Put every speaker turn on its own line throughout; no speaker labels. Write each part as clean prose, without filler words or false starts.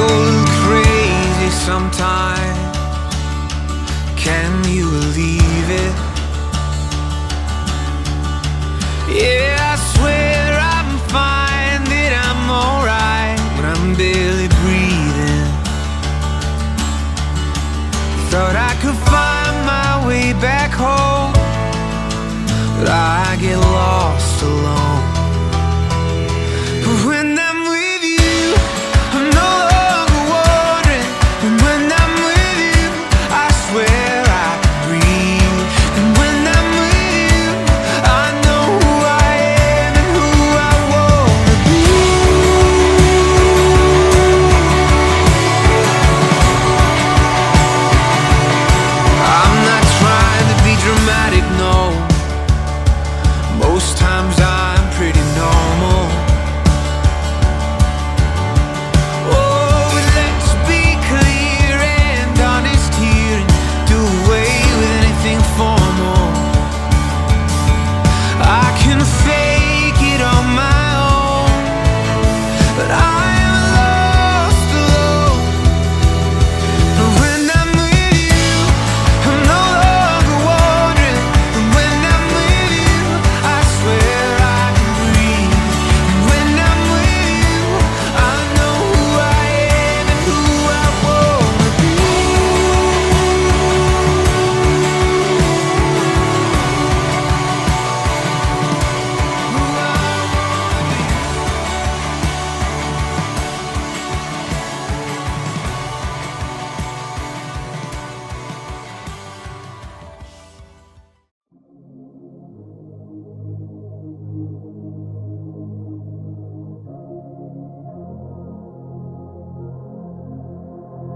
go a little crazy sometimes. Can you believe it? Yeah, I swear I'm fine, that I'm alright, but I'm barely breathing. Thought I could find my way back home, but I get lost alone. But when I'm with you, I'm no longer wandering. And when I'm with you, I swear I can breathe. And when I'm with you, I know who I am and who I wanna be. I'm not trying to be dramatic, no. Most times I'm pretty normal. Oh, but let's be clear and honest here and do away with anything formal. I can fake it on my own, but I am lost alone. But when I'm with you, I'm no longer wandering. And when I'm with you, I swear I can breathe. And when I'm with you, I know who I am and who I wanna be.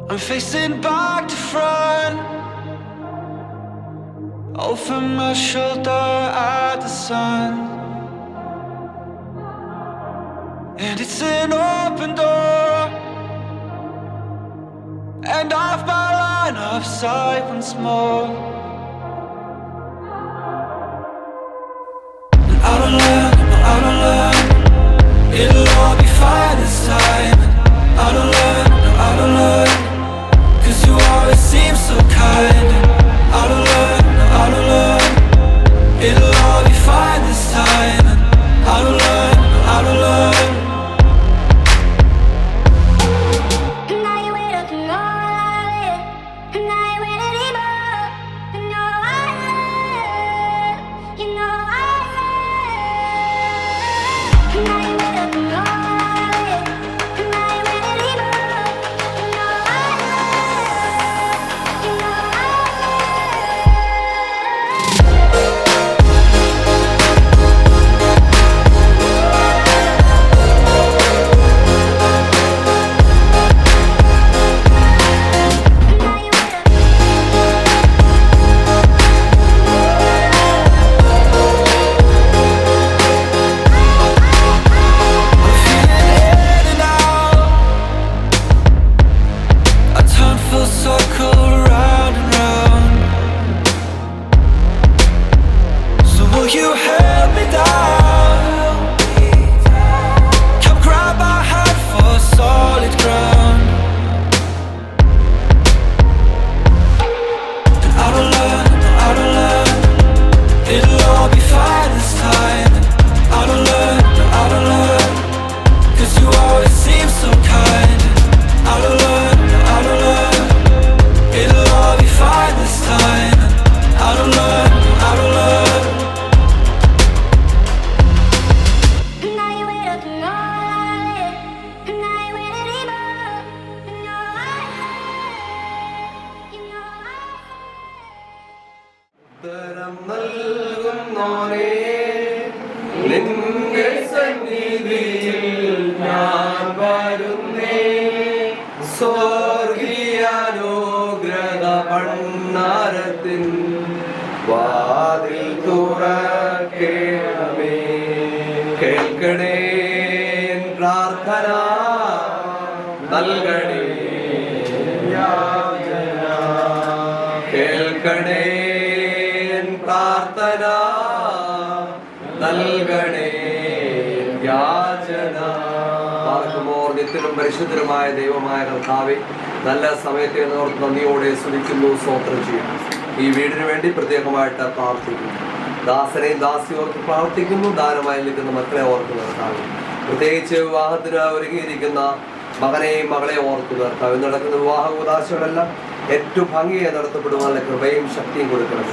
I'm facing back to front, over my shoulder at the sun. And it's an open door, and off my line of sight once more. And I don't learn, it'll all be fine this time. And I don't learn, cause you always seem so kind. And I don't learn, it'll all be fine this time. And I don't learn.
Now you wait up and all I live. And now you wait anymore. And know I love. You know I love. And now you wait up and all I live. And now you wait anymore. And know I love. You know I you held me down. Come grab my hand for solid ground. And I don't learn, it'll all be fine this time. And I don't learn, cause you always seem so kind. And I don't learn, it'll all be fine this time. And I don't learn.
നിന്റെ സന്നിധിയിൽ ഞാൻ വരുന്നേ, സ്വർഗീയാനുഗ്രഹ ഭണ്ഡാരത്തിൻ വാതിൽ തുറക്കേണമേ. കേൾക്കണേ N പ്രാർത്ഥന, നൽകണേ യാചന. കേൾക്കണേ എൻ പ്രാർത്ഥന, നൽകണേ യാചന. ബാറക്കുമോർ നിത്യനും പരിശുദ്ധരുമായ ദൈവമായ കർത്താവെ, നല്ല സമയത്തെ ഓർത്ത് നന്ദിയോടെ സ്തുതിക്കുന്നു, സ്തോത്രം ചെയ്യുന്നു. ഈ വീടിന് വേണ്ടി പ്രത്യേകമായിട്ട് പ്രാർത്ഥിക്കുന്നു. ദാസനെയും ദാസിയും ഓർത്ത് പ്രാർത്ഥിക്കുന്നു. ദാനമായി നിൽക്കുന്ന മക്കളെ ഓർത്ത് കർത്താവെ, പ്രത്യേകിച്ച് വിവാഹത്തിന് ഒരുങ്ങിയിരിക്കുന്ന മകനെയും മകളെയും ഓർത്ത് കർത്താവ്, നടക്കുന്ന വിവാഹ ഉദാശകളെല്ലാം ഏറ്റവും ഭംഗിയായി നടത്തപ്പെടുവാനുള്ള കൃപയും ശക്തിയും കൊടുക്കണം.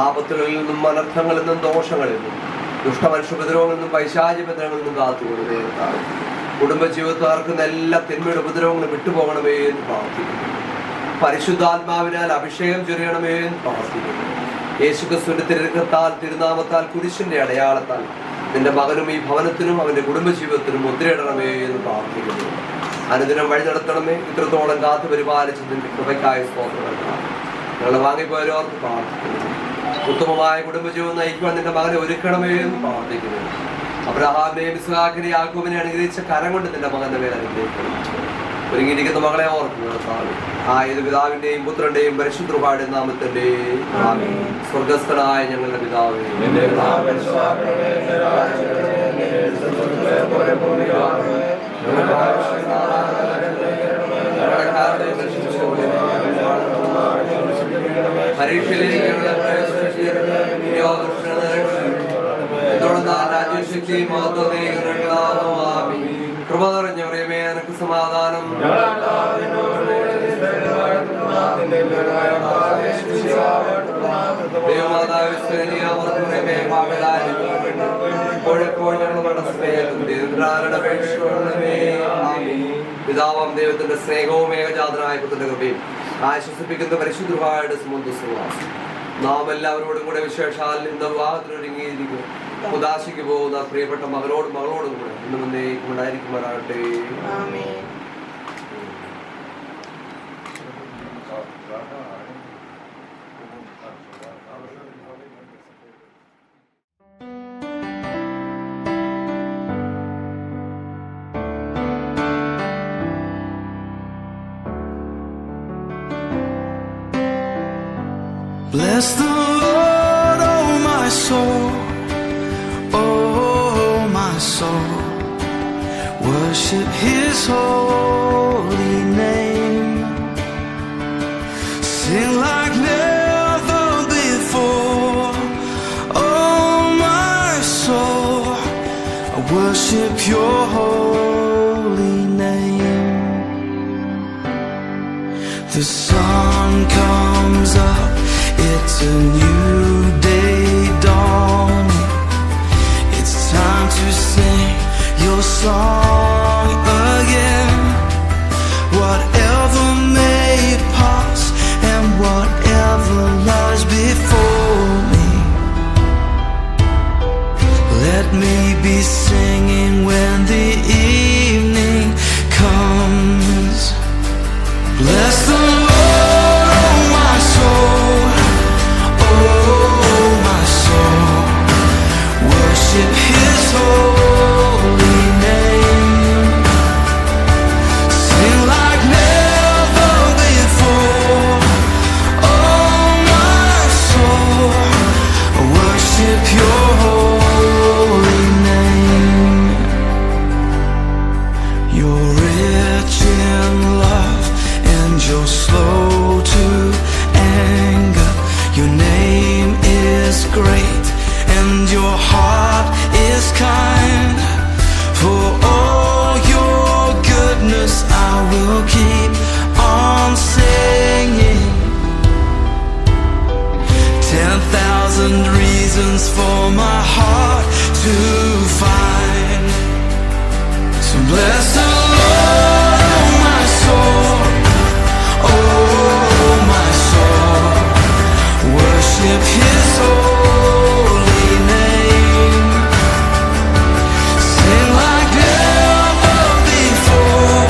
ആപത്തുകളിൽ നിന്നും അനർത്ഥങ്ങളിൽ നിന്നും ദോഷങ്ങളിൽ നിന്നും ദുഷ്ടമനുഷ്യപദ്രവങ്ങളിൽ നിന്നും പൈശാചി ബന്ധങ്ങളിൽ നിന്നും കാത്തുകൊടുക്കണമേ കർത്താവേ. കുടുംബജീവിതക്കാർക്കുന്ന എല്ലാ തിന്മയുടെ ഉപദ്രവങ്ങളും വിട്ടുപോകണമേ എന്ന് പ്രാർത്ഥിക്കുന്നു. പരിശുദ്ധാത്മാവിനാൽ അഭിഷേകം ചൊരിയണമേ എന്ന് പ്രാർത്ഥിക്കുന്നു. യേശുക്രിസ്തുവിന്റെ തിരുരക്തത്താൽ, തിരുനാമത്താൽ, കുരിശിന്റെ അടയാളത്താൽ നിന്റെ മകനും ഈ ഭവനത്തിനും അവന്റെ കുടുംബജീവിതത്തിനും മുദ്രയിടണമേ എന്ന് പ്രാർത്ഥിക്കുന്നു. അനുദിനം വഴി നടത്തണമേ. ഇത്രത്തോളം കാത്തു പരിപാലിച്ച് നിന്റെ കൃപയ്ക്കായ സ്തോത്രം. ഞങ്ങളെ വാങ്ങിപ്പോയവരോർക്ക് പ്രാർത്ഥിക്കുന്നു. ഉത്തമമായ കുടുംബജീവൻ നയിക്കുവാൻ നിന്റെ മകനെ ഒരുക്കണമേ എന്ന് പ്രാർത്ഥിക്കുന്നു. അബ്രഹാമിനെയും ഇസ്ഹാക്കിനെയും യാക്കോബിനെ അനുഗ്രഹിച്ച കരം കൊണ്ട് നിന്റെ മകന്റെ മേൽ അനുഗ്രഹിക്കണം. ഒരുങ്ങിയിരിക്കുന്ന മകളെ ഓർക്കുന്നു കർത്താവേ. ആയത് പിതാവിന്റെയും പുത്രന്റെയും പരിശുദ്ധ രൂപയുടെ നാമത്തിന്റെയും സ്വർഗസ്ഥനായ ഞങ്ങളുടെ പിതാവേ, പരീക്ഷയിലേക്ക് കൃപ നിറഞ്ഞവരെയുമേ എനക്ക് സമാധാനം. പിതാവാം ദൈവത്തിന്റെ സ്നേഹവും ഏകജാതനായ പുത്രന്റെ കൃപയും ആശ്വസിപ്പിക്കുന്ന പരിശുദ്ധമായ സുവാസം നാം എല്ലാവരോടും കൂടെ വിശേഷാൽ ഇന്ന് വിവാഹത്തിനൊരുങ്ങിയിരിക്കും ഉദാശിക്ക് പോകുന്ന പ്രിയപ്പെട്ട മകളോടും കൂടെ ഇന്നും എന്നേക്കും ഉണ്ടായിരിക്കുമാറാകട്ടെ.
Bless the Lord, oh my soul, oh my soul, worship His holy name, sing like never before, oh my soul, I worship Your holy name. The sun comes up, it's a new day dawning. It's time to sing Your song again. Whatever may pass and whatever lies before me, let me be singing when the evening comes. Bless the Lord, oh my soul, oh my soul, worship His holy name, sing like never before, oh my soul, worship Your holy name. You're rich in love and You're slow to anger. Your name is great and Your heart is kind. For all Your goodness I will keep on singing. 10,000 reasons for my heart to find. So bless the Lord, oh my soul, oh my soul, worship His holy name, sing like never before,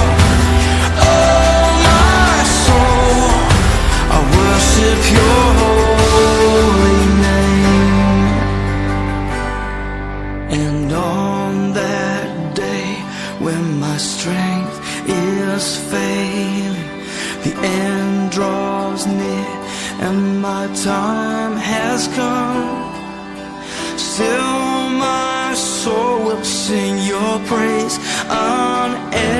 oh my soul, I worship Your holy name. And on that day when my strength is failing, the end draws near and my time has come, still my soul will sing Your praise unending.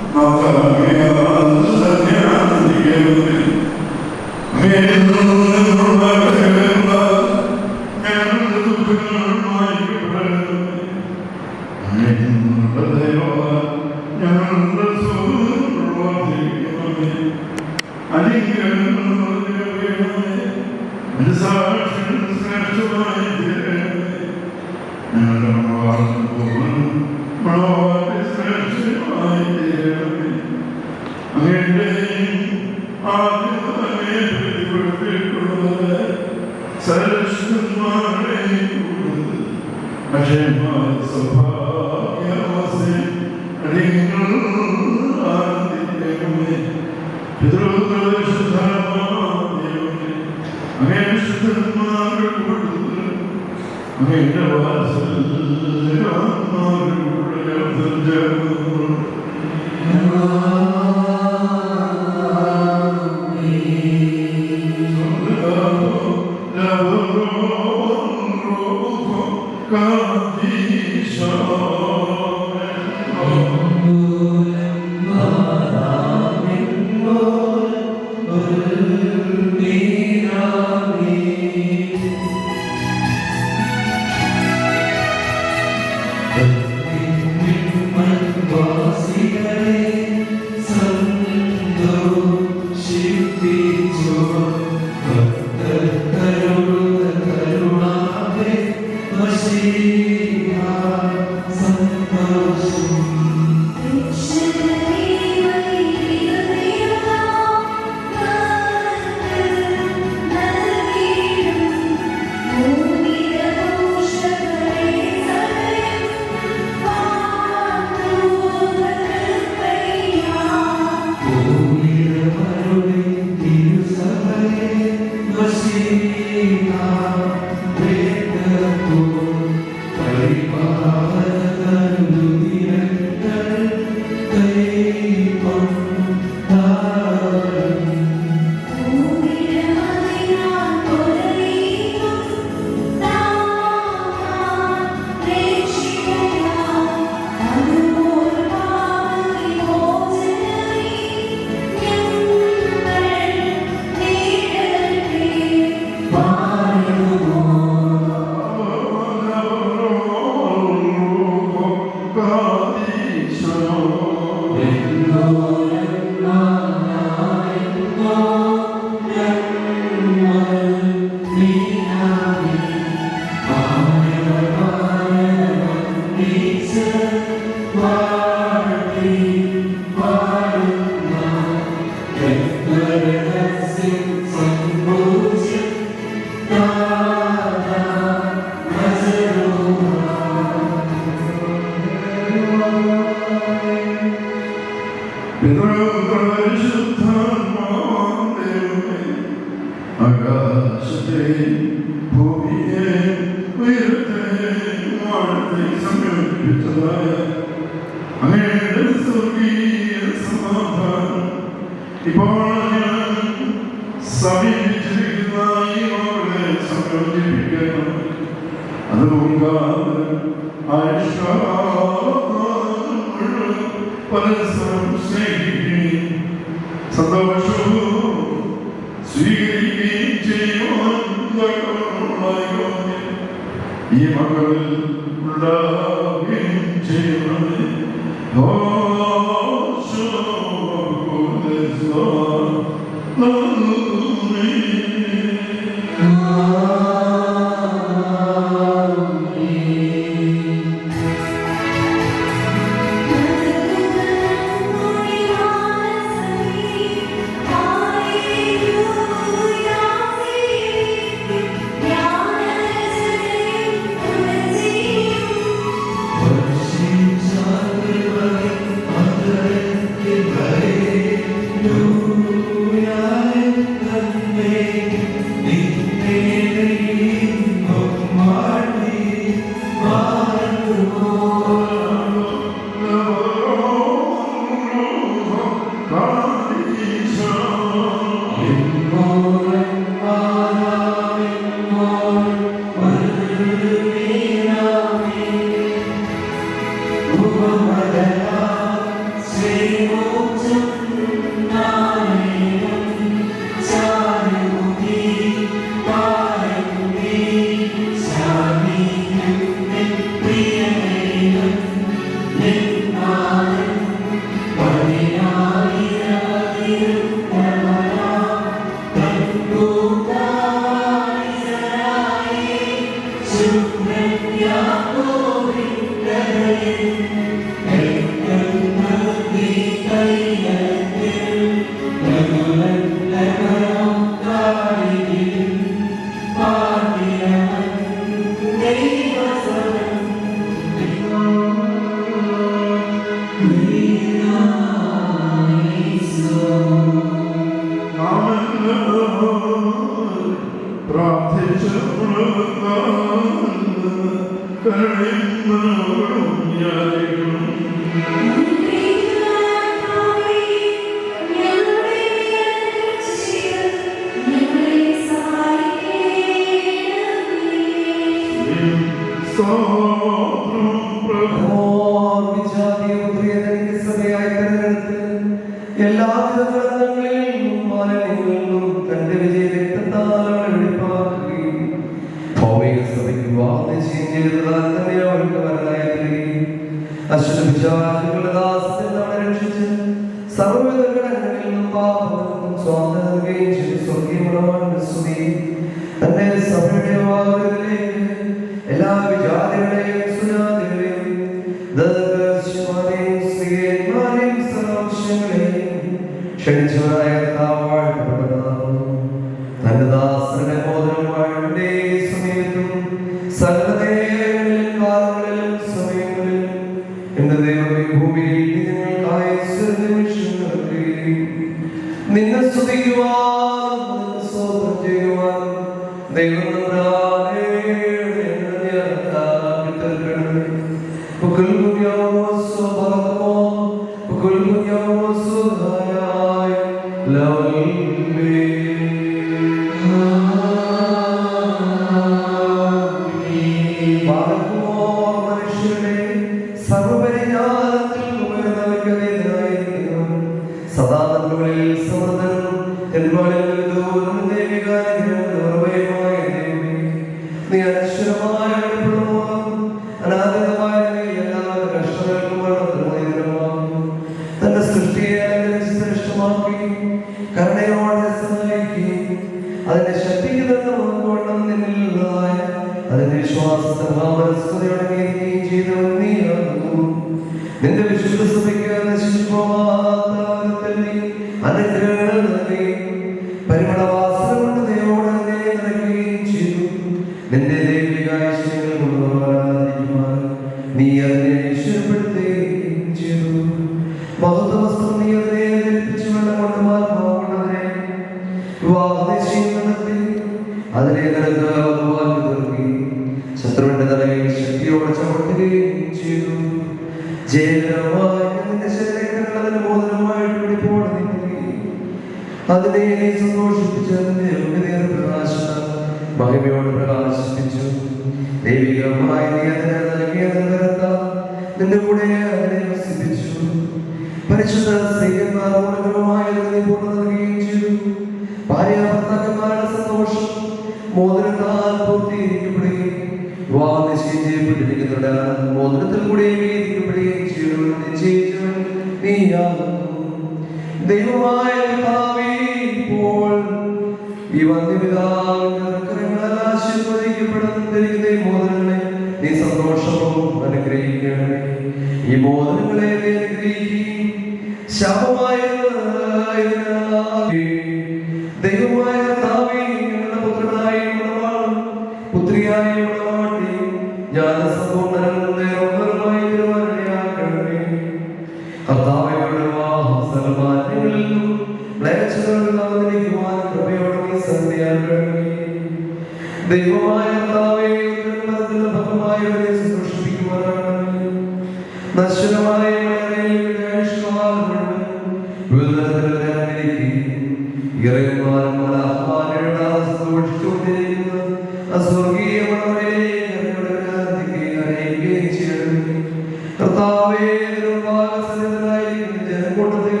കർത്താവേ കർത്താവേ, നിർവാഹസന്നിധനായി ജനക്കൂട്ടത്തിൽ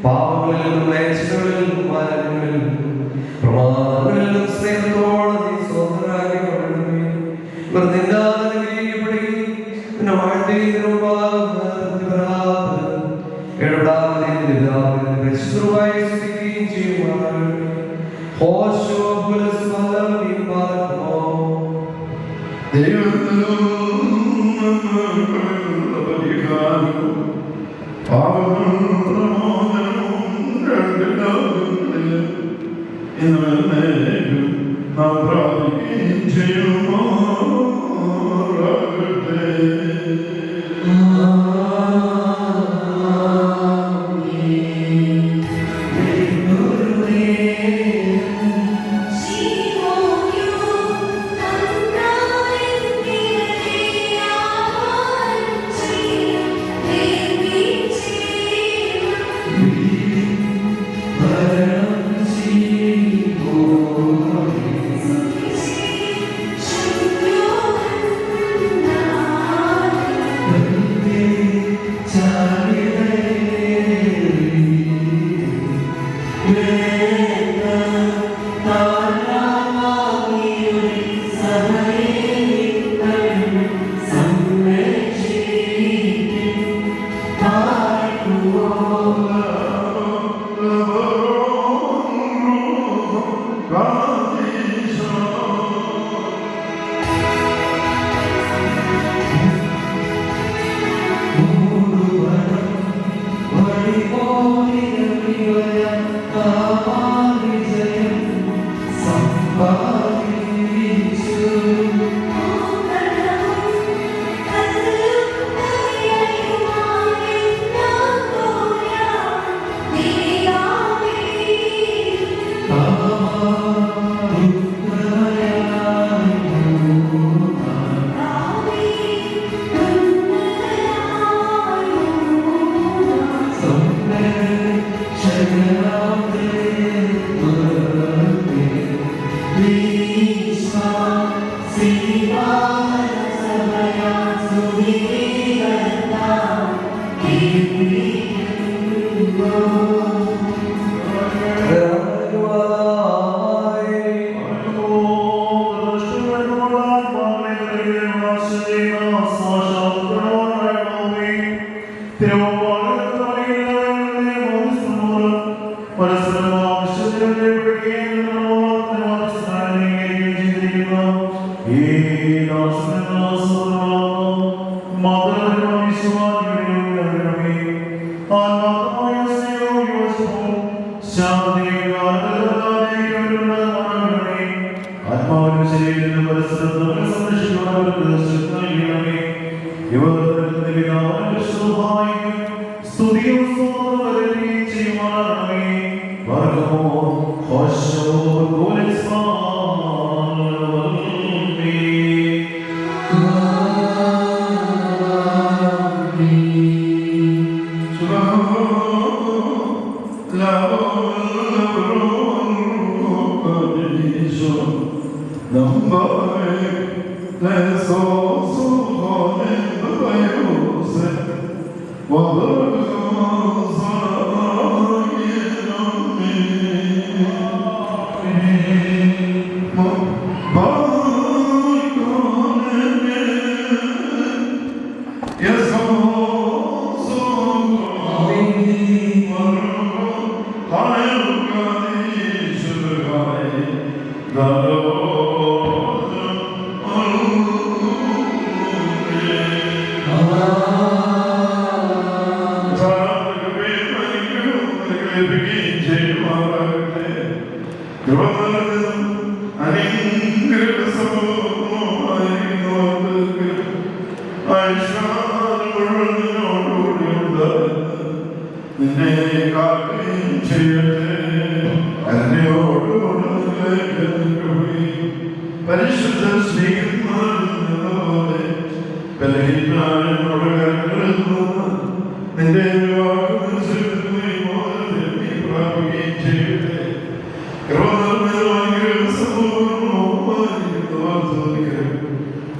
പാപങ്ങളിൽ നിന്നും ക്ലേശങ്ങളിൽ നിന്നും മാലിന്യങ്ങളിൽ നിന്നും പ്രമാദങ്ങളിൽ നിന്നും സ്നേഹത്തോടെ നീ സ്വതന്ത്രരാക്കിക്കൊള്ളണമേ. ഇവർ നിന്നാൽ അനുഗ്രഹിക്കപ്പെടുകയും നിന്നെ വാഴ്ത്തി പരിശുദ്ധമായി സ്തുതിക്കുകയും ചെയ്യുമാറാകണമേ. ഹോശോ പുലസ്മലമീ പാർക്കുമോ.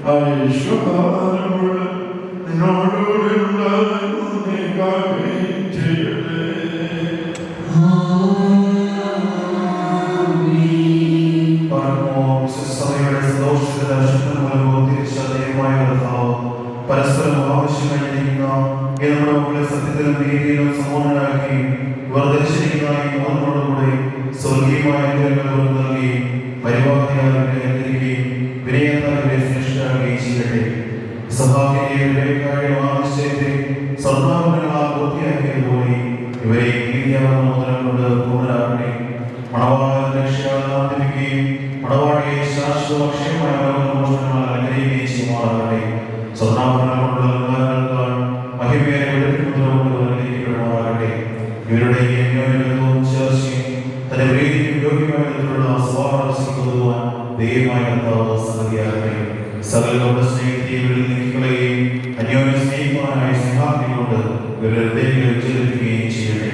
I അവസരം ആവശ്യമായിരിക്കുന്ന ഈ നമ്മുടെ മക്കളെ സത്യത്തിലും നീതിയിലും സമ്പൂർണ്ണരാക്കി ഇവർ ധരിച്ചിരിക്കുന്ന ഈ മോഹങ്ങളോടുകൂടി സ്വർഗീയമായ അനുഗ്രഹങ്ങൾ നൽകി പരിപാടിയായി അനുഗ്രഹിക്കുകയും വിനയത്താൽ ഇവരെ ശ്രേഷ്ഠരാക്കുകയും ചെയ്യട്ടെ. സഭാഗ്യയുടെ ആവശ്യത്തെ സ്വർണ്ണാഭരണങ്ങളാൽ പൂർത്തിയാക്കിയതുപോലെ ഇവരെ നീതിയാവുന്ന മുദ്രം കൊണ്ട് പൂർണ്ണരാകട്ടെ. മണവാളൻ രക്ഷയാർദ്ധിപ്പിക്കുകയും മണവാളിയെ ശാശ്വതക്ഷയമായ മോഷണങ്ങൾ അനുഗ്രഹിക്കുകയും ചെയ്യുമാറാകട്ടെ. സ്വർണ്ണാഭരണങ്ങൾ കൊണ്ടുള്ള മഹിമയെ അനുഗ്രഹിക്കപ്പെടുമാറാകട്ടെ. ഇവരുടെ ചേർച്ചയും തന്റെ പ്രീതിക്കും യോഗ്യമായ വിധത്തിലുള്ള സ്വഭാവം ദൈവമായ കർത്താവ് സംഗതിയാകട്ടെ. സകല സ്നേഹത്തെയും നീക്കിക്കളയുകയും അന്യോന്യ സ്നേഹിക്കുവാനായ സ്നേഹാഗ്നി കൊണ്ട് ഇവരുടെ ഹൃദയങ്ങളിൽ ചേർക്കുകയും ചെയ്യട്ടെ.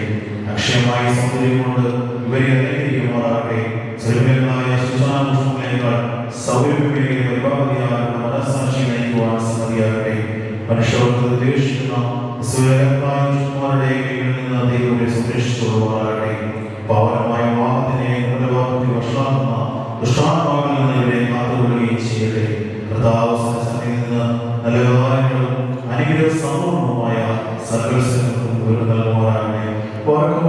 അക്ഷയമായ സൗന്ദര്യം കൊണ്ട് ഇവരെ അനുഗ്രഹിക്കുമാറാകട്ടെ. ചെറുമേലായ ശുചാനുഷ്ഠങ്ങളേക്കാൾ സൗകര്യമേറിയ പരിപാടിയാകുന്ന മനസ്സാക്ഷി നയിക്കുവാൻ സംഗതിയാകട്ടെ. മനുഷ്യർക്ക് ഉദ്ദേശിക്കുന്ന നിന്ന് ദൈവത്തെ സംരക്ഷിച്ചുകൊള്ളുമാറാകട്ടെ. പാവനമായ വാഹനത്തിനെ നിർവാഹത്തിൽ വഷളാക്കുന്ന ദുഷ്ടാത്മാവിൽ നിന്ന് ഇവരെ കാത്തുകൊള്ളുകയും ചെയ്യട്ടെ. കർത്താവ് സന്നിധിയിൽ നിന്ന് നല്ല വ്യവഹാരങ്ങളും അനുഗ്രഹ സമ്പൂർണ്ണമായ സർവ്വസ്വങ്ങൾക്കും ഒരു നൽകുമാറാകട്ടെ.
അവരുടെ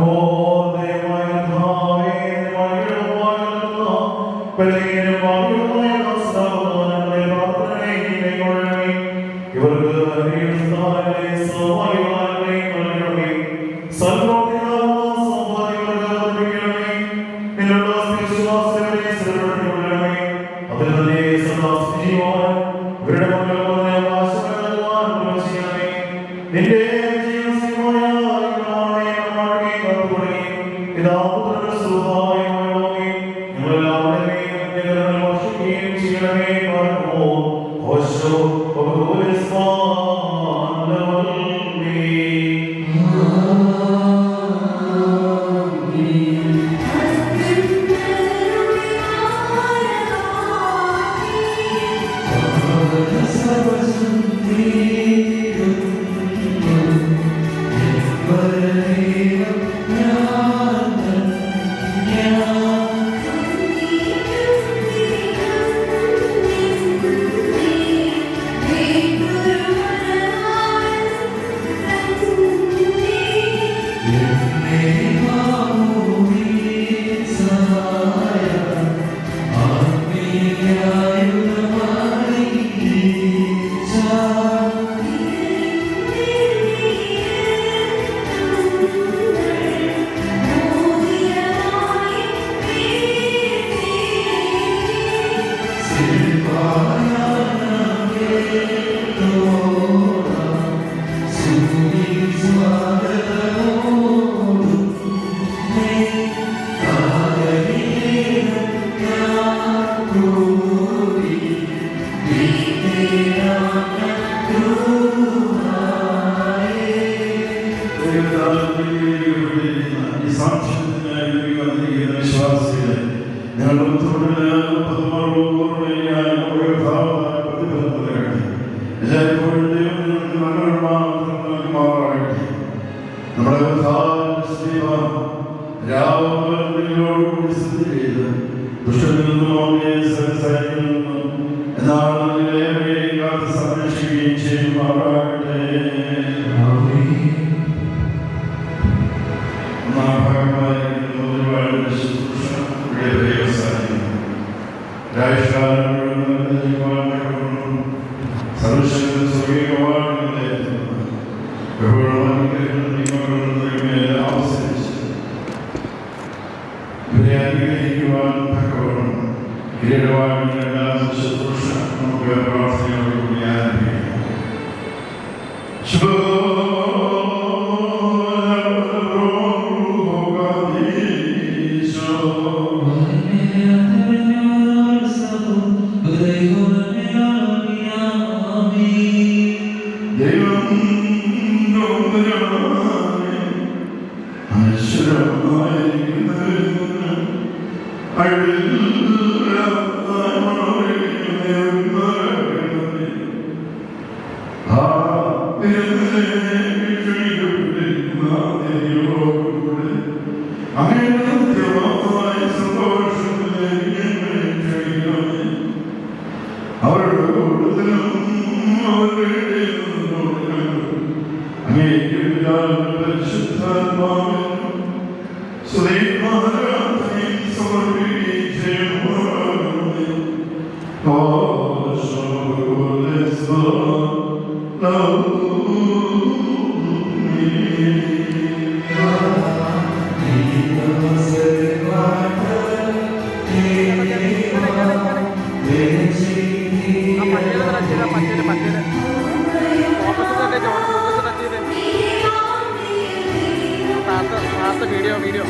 വീഡിയോ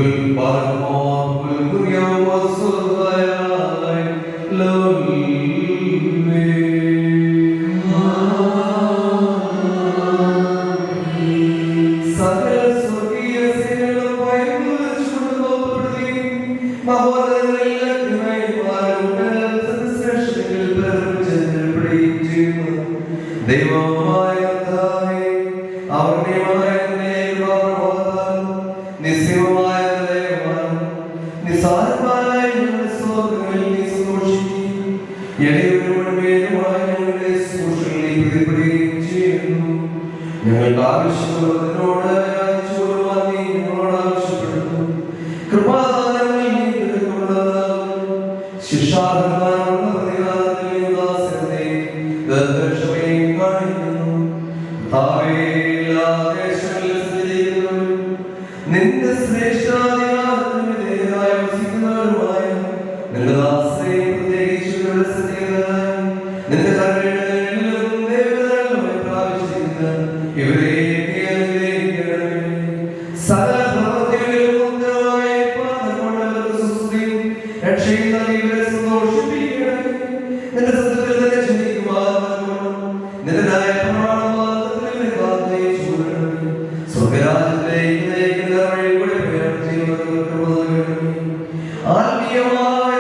Good, ദൈവമായ നിസ്സീമമായ നിസ്സാരമായ ഞങ്ങൾക്ക് ആവശ്യമുള്ളതിനോട് ഞങ്ങളോട് ആവശ്യപ്പെടുന്നു. കൃപാദാനങ്ങളിൽ ശിക്ഷാർഹമായ പ്രതികാരത്തിൽ ദർശനയും കാണിക്കുന്നു. നിന്റെ ശ്രേഷ്ഠാധികാരത്തിന് വിധേയരായി വസിക്കുന്നവരുമായ നിന്റെ ദാസരെ പ്രത്യേകിച്ച് നിന്റെ കരുണയിലും ദേവതകളുമായി പ്രാപിച്ചിരിക്കുന്ന ഇവരെ സകല പ്രവൃത്തികളിലും ഉത്തരവായി രക്ഷയും ഇവരെ സന്തോഷിപ്പിക്കണം. നിന്റെ സത്യത്തിൽ തന്നെ ചിന്തിക്കുവാനും നിന്റെ സ്വർഗരാജ്യത്തിലേക്ക് നയിക്കുന്ന വഴി കൂടെ പ്രയാണം ചെയ്യുന്നവർക്ക് ആത്മീയമായ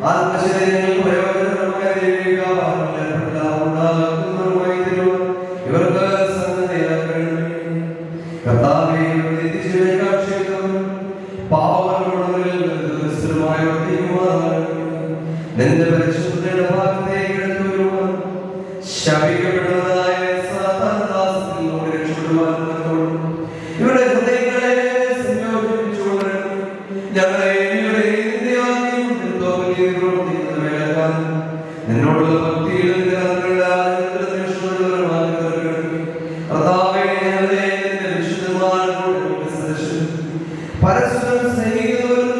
ആത്മശരീരങ്ങൾ പ്രയോജനമായ ഇവർക്ക് നിന്റെ പരിശുദ്ധയുടെ ഭാഗത്തേക്ക് എടുത്തു വരുവാൻ ശപിക്കപ്പെട്ടതായ സാധാരണ രക്ഷപ്പെടുവാൻ ഇവരുടെ ഹൃദയങ്ങളെ സംയോജിപ്പിച്ചുകൊണ്ട് ഞങ്ങളെ നിന്നോടുള്ള ഭക്തിയിൽ പരസ്പരം സ്നേഹിക്കുന്നവരും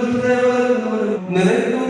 നിനക്കും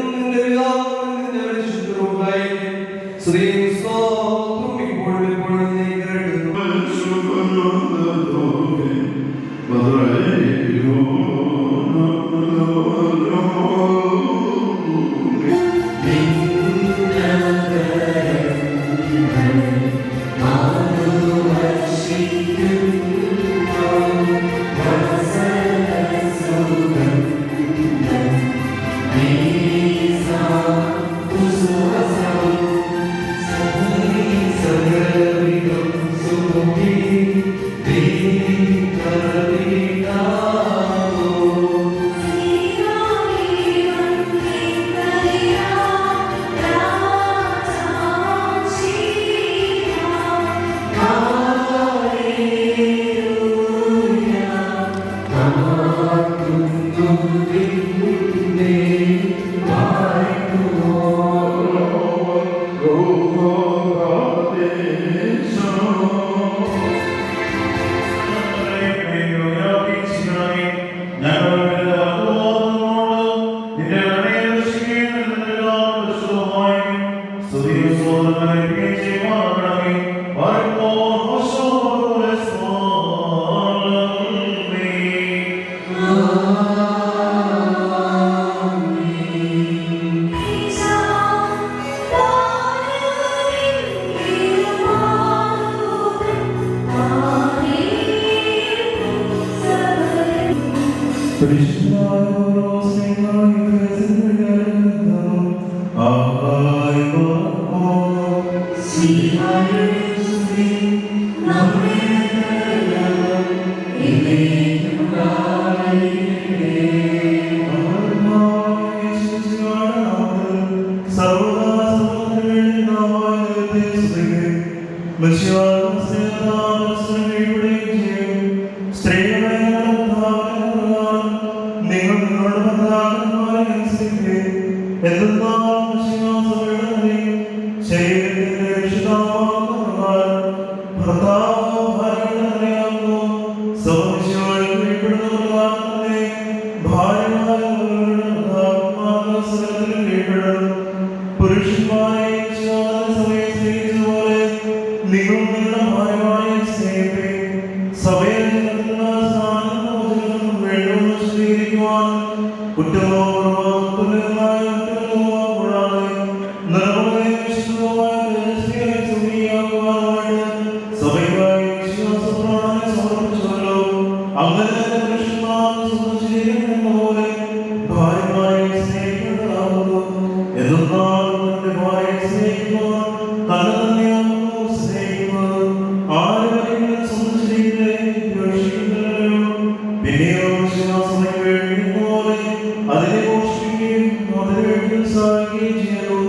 ശ്രീ
അങ്ങനെ പിന്നെയോ വിശ്വാസത്തിന് വേണ്ടി പോലെ അതിനെ മോഷ്ടിക്കുകയും അതിനുവേണ്ടി സഹായിക്കുകയും ചെയ്തു.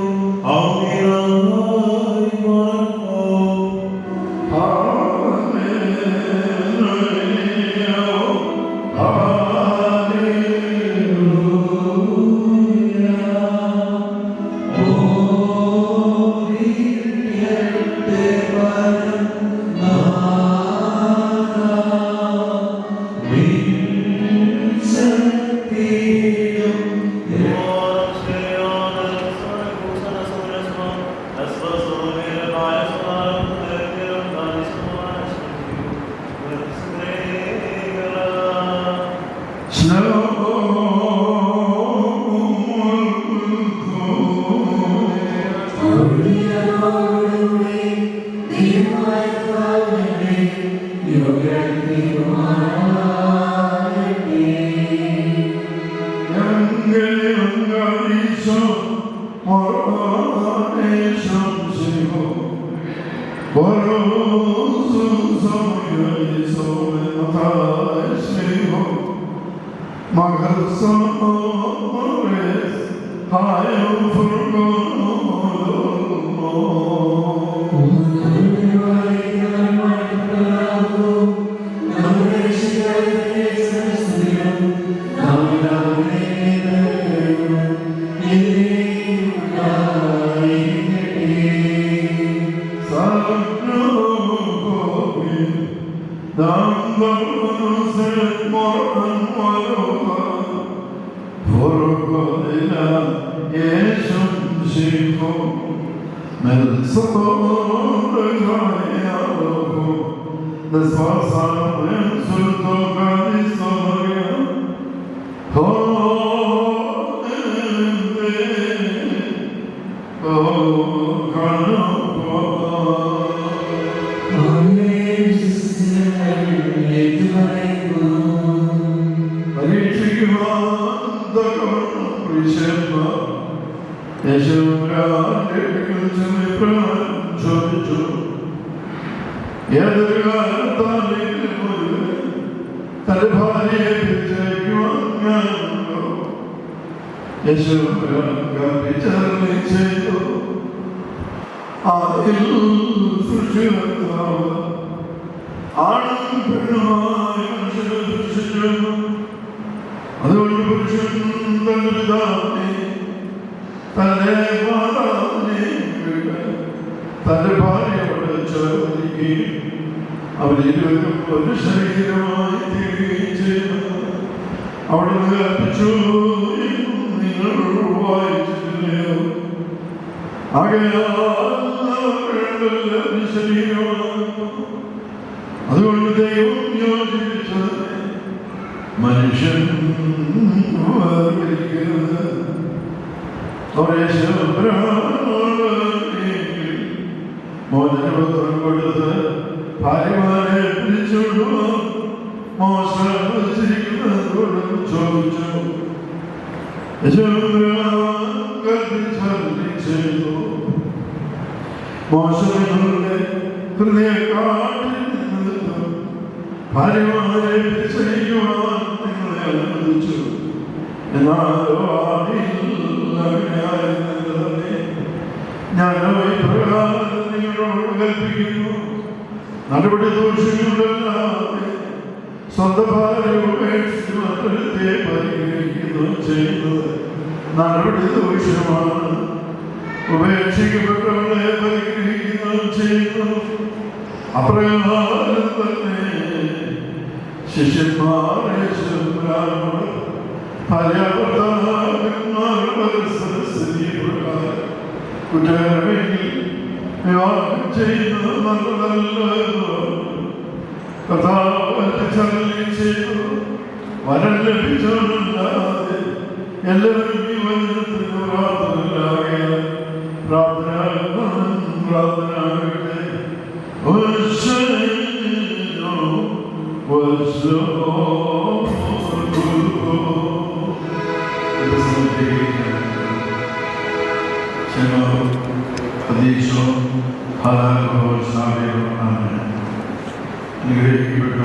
അനുഗ്രഹിക്കപ്പെട്ട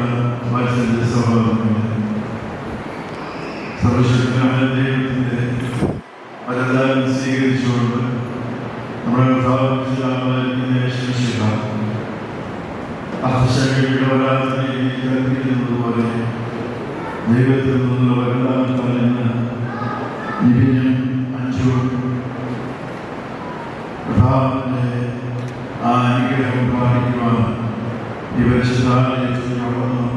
മത്സര സഹോദരങ്ങളെ, സർവശക്തനായ ദൈവത്തിൻ്റെ വരദാനം സ്വീകരിച്ചുകൊണ്ട് നമ്മുടെ അർത്ഥശക്തിയുടെ വരാത്ത രീതിയിലൂടെ ദൈവത്തിൽ നിന്നുള്ള വരദാനത്താൽ ഇന്ന് നിവിനും അഞ്ചും പ്രധാനത്തെ ആ അനുഗ്രഹം പാലിക്കുവാൻ ഇവർ ശുദ്ധാലയത്തിൽ വളർന്നു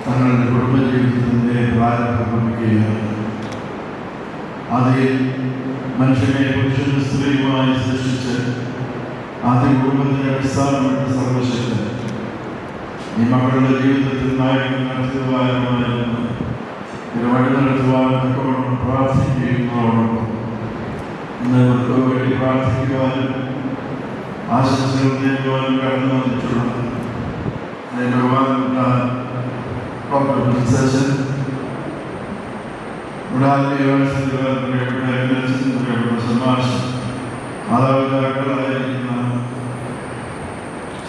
തങ്ങളുടെ കുടുംബജീവിതത്തിൻ്റെ പ്രാരംഭമിക്കുകയാണ്. അതിൽ മനുഷ്യനെ പുരുഷനും സ്ത്രീയുമായി സൃഷ്ടിച്ച് ആദ്യ കുടുംബത്തിന്റെ അടിസ്ഥാനപ്പെട്ട സർവശക്തൻ ഈ മക്കളുടെ ജീവിതത്തിൽ നായകൻ നടത്തുവാനും ഇത് വഴി നടത്തുവാനും തക്കവണ്ണം പ്രാർത്ഥിക്കുന്നതോടൊപ്പം ഇന്ന് ഇവർക്ക് വേണ്ടി പ്രാർത്ഥിക്കുവാനും ആശംസകൾ നേടുവാനും കടന്നു വന്നിട്ടുള്ളത് ബഹുമാനപ്പെട്ട ഡോക്ടർ പ്രിൻസേഷൻ സമ്മാനം മാതാപിതാക്കളായിരിക്കുന്ന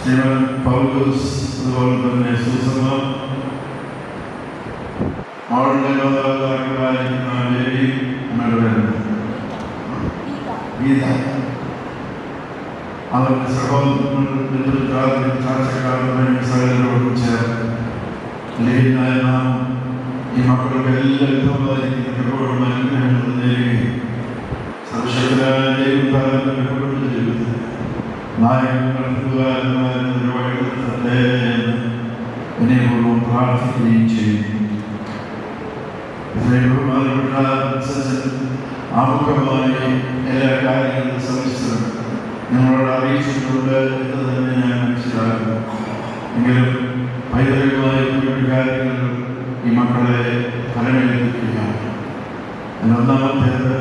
ശ്രീമൻ പൗലോസ്, അതുപോലെ തന്നെ സുസമ്മ, അവളുടെ മാതാപിതാക്കളായിരിക്കുന്ന ലേഡി ഗീത, അവരുടെ സഹോദരങ്ങളും ചാർച്ചക്കാരുടെ സഹോദരരോടും ചേർന്ന് ലീനായ നാം ഈ മക്കൾക്ക് എല്ലാവരും അനുഗ്രഹങ്ങൾ നേരുകയും സർവശക്തനായ ദൈവത്താലങ്ങളുടെ കുടുംബ ജീവിതത്തിൽ നായകൻ നടത്തുവാനും വഴികളെ വിനയപൂർവ്വം പ്രാർത്ഥിക്കുകയും ചെയ്യുന്നു. ആമുഖമായി എല്ലാ കാര്യങ്ങളും സവിസ്തരം നിങ്ങളോട് അറിയിച്ചിട്ടുണ്ട് എന്ന് തന്നെ ഞാൻ മനസ്സിലാക്കുന്നു. എങ്കിലും പൈതൃകമായ കാര്യങ്ങൾ ഈ മക്കളെ ഫലമേൽപ്പിക്കുകയാണ്. ഒന്നാമത്തേത്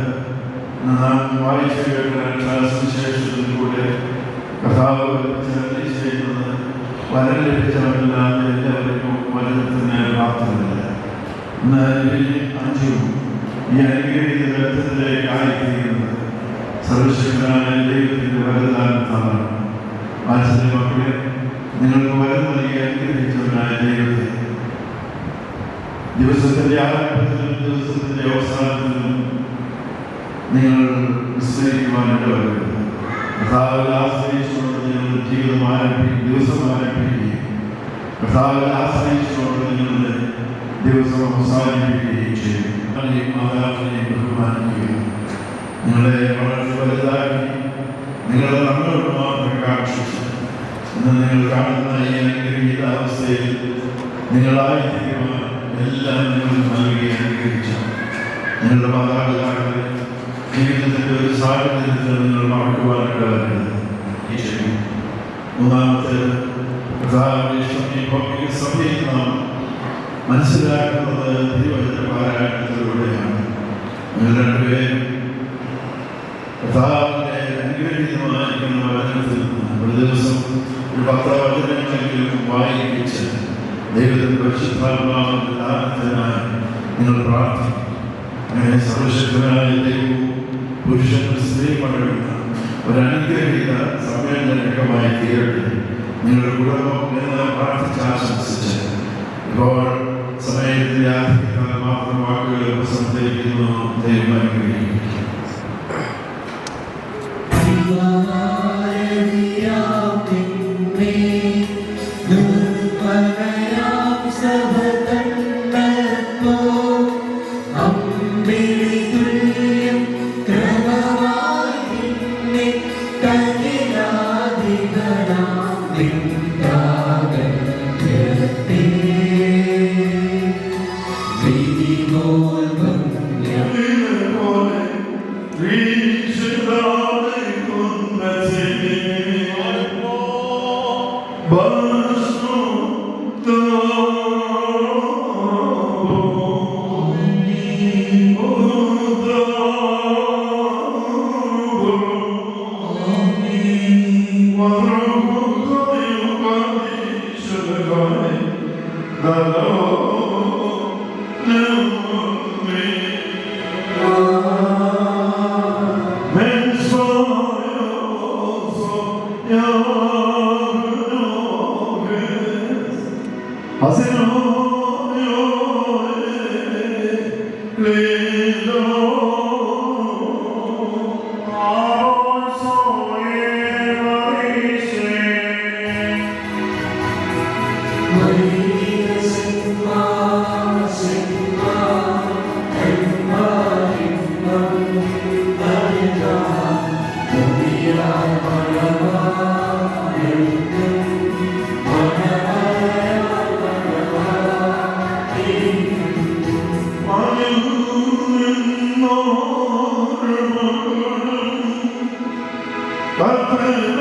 നാം വായിച്ചു കേട്ട സുവിശേഷത്തിലൂടെ കർത്താവ് ചെയ്യുന്നത് വരം ലഭിച്ചവരില്ലാതെ എല്ലാവർക്കും വരത്തിന് പ്രാപ്തമല്ല. ഇന്ന് അഞ്ചും ഈ അനുഗ്രഹീത ബന്ധത്തിലേക്ക് ആയിത്തീരുന്നത് സർവശക്തനായ ദൈവത്തിൻ്റെ വരദാനത്താണ്. വാത്സല്യ മക്കളെ, നിങ്ങൾക്ക് വരം നൽകി അനുഗ്രഹിച്ചവനായ ദൈവത്തെ ദിവസത്തിന്റെ ആരംഭത്തിലും ദിവസത്തിന്റെ അവസാനത്തിലും നിങ്ങൾ വിസ്മരിക്കുവാൻ ഇടവരുത്. കർത്താവിൽ ആശ്രയിച്ചുകൊണ്ട് നിങ്ങളുടെ ജീവിതം ദിവസം ആരംഭിക്കുകയും കർത്താവിൽ ആശ്രയിച്ചുകൊണ്ട് നിങ്ങളുടെ ദിവസം അവസാനിപ്പിക്കുകയും ചെയ്യും. മാതാവിനെ ബഹുമാനിക്കുകയും നിങ്ങളെ വളരെ വലുതാക്കി നിങ്ങളെ നമ്മളോട് മാത്രം കാക്ഷിച്ചു ഇന്ന് നിങ്ങൾ കാണുന്ന ഈ അനുഗ്രഹീത അവസ്ഥയിൽ നിങ്ങളായിരിക്കുവാൻ എല്ലാം നിങ്ങൾ നൽകി അനുഗ്രഹിച്ചു. നിങ്ങളുടെ മാതാപിതാക്കളെ ജീവിതത്തിൻ്റെ ഒരു സാഹചര്യത്തിൽ നിങ്ങൾ മറക്കുവാനായിട്ട് വരരുത്. മൂന്നാമത്തെ സഭയിൽ നാം മനസ്സിലാക്കുന്നത് തിരുവചന പാരായണത്തിലൂടെയാണ്. നിങ്ങൾ രണ്ടുപേരും കർത്താവിൻ്റെ അനുഗ്രഹീതമായിരിക്കുന്ന വചനത്തിൽ ഒരു ദിവസം ഒരു 10 വചനങ്ങളെങ്കിലും വായിപ്പിച്ച് ദൈവത്തിൻ്റെ പരിശുദ്ധാത്മാവിൻ്റെ ദാനത്തിനായി നിങ്ങൾ പ്രാർത്ഥിക്കും. അങ്ങനെ സർവശക്തനായ ദൈവവും പുരുഷനും സ്ത്രീയും അടങ്ങുന്ന ഒരനുഗ്രഹീത സമ്മേളനമായി തീരട്ടെ നിങ്ങളുടെ കുടുംബം എന്ന് പ്രാർത്ഥിച്ച് ആശംസിച്ച് ഇപ്പോൾ സമയത്തിൽ യാത്രക്കാർ മാത്രം വാക്കുകൾ ഉപസംഹരിക്കുന്നു. ദൈവം അനുഗ്രഹിക്കും.
So Jesus,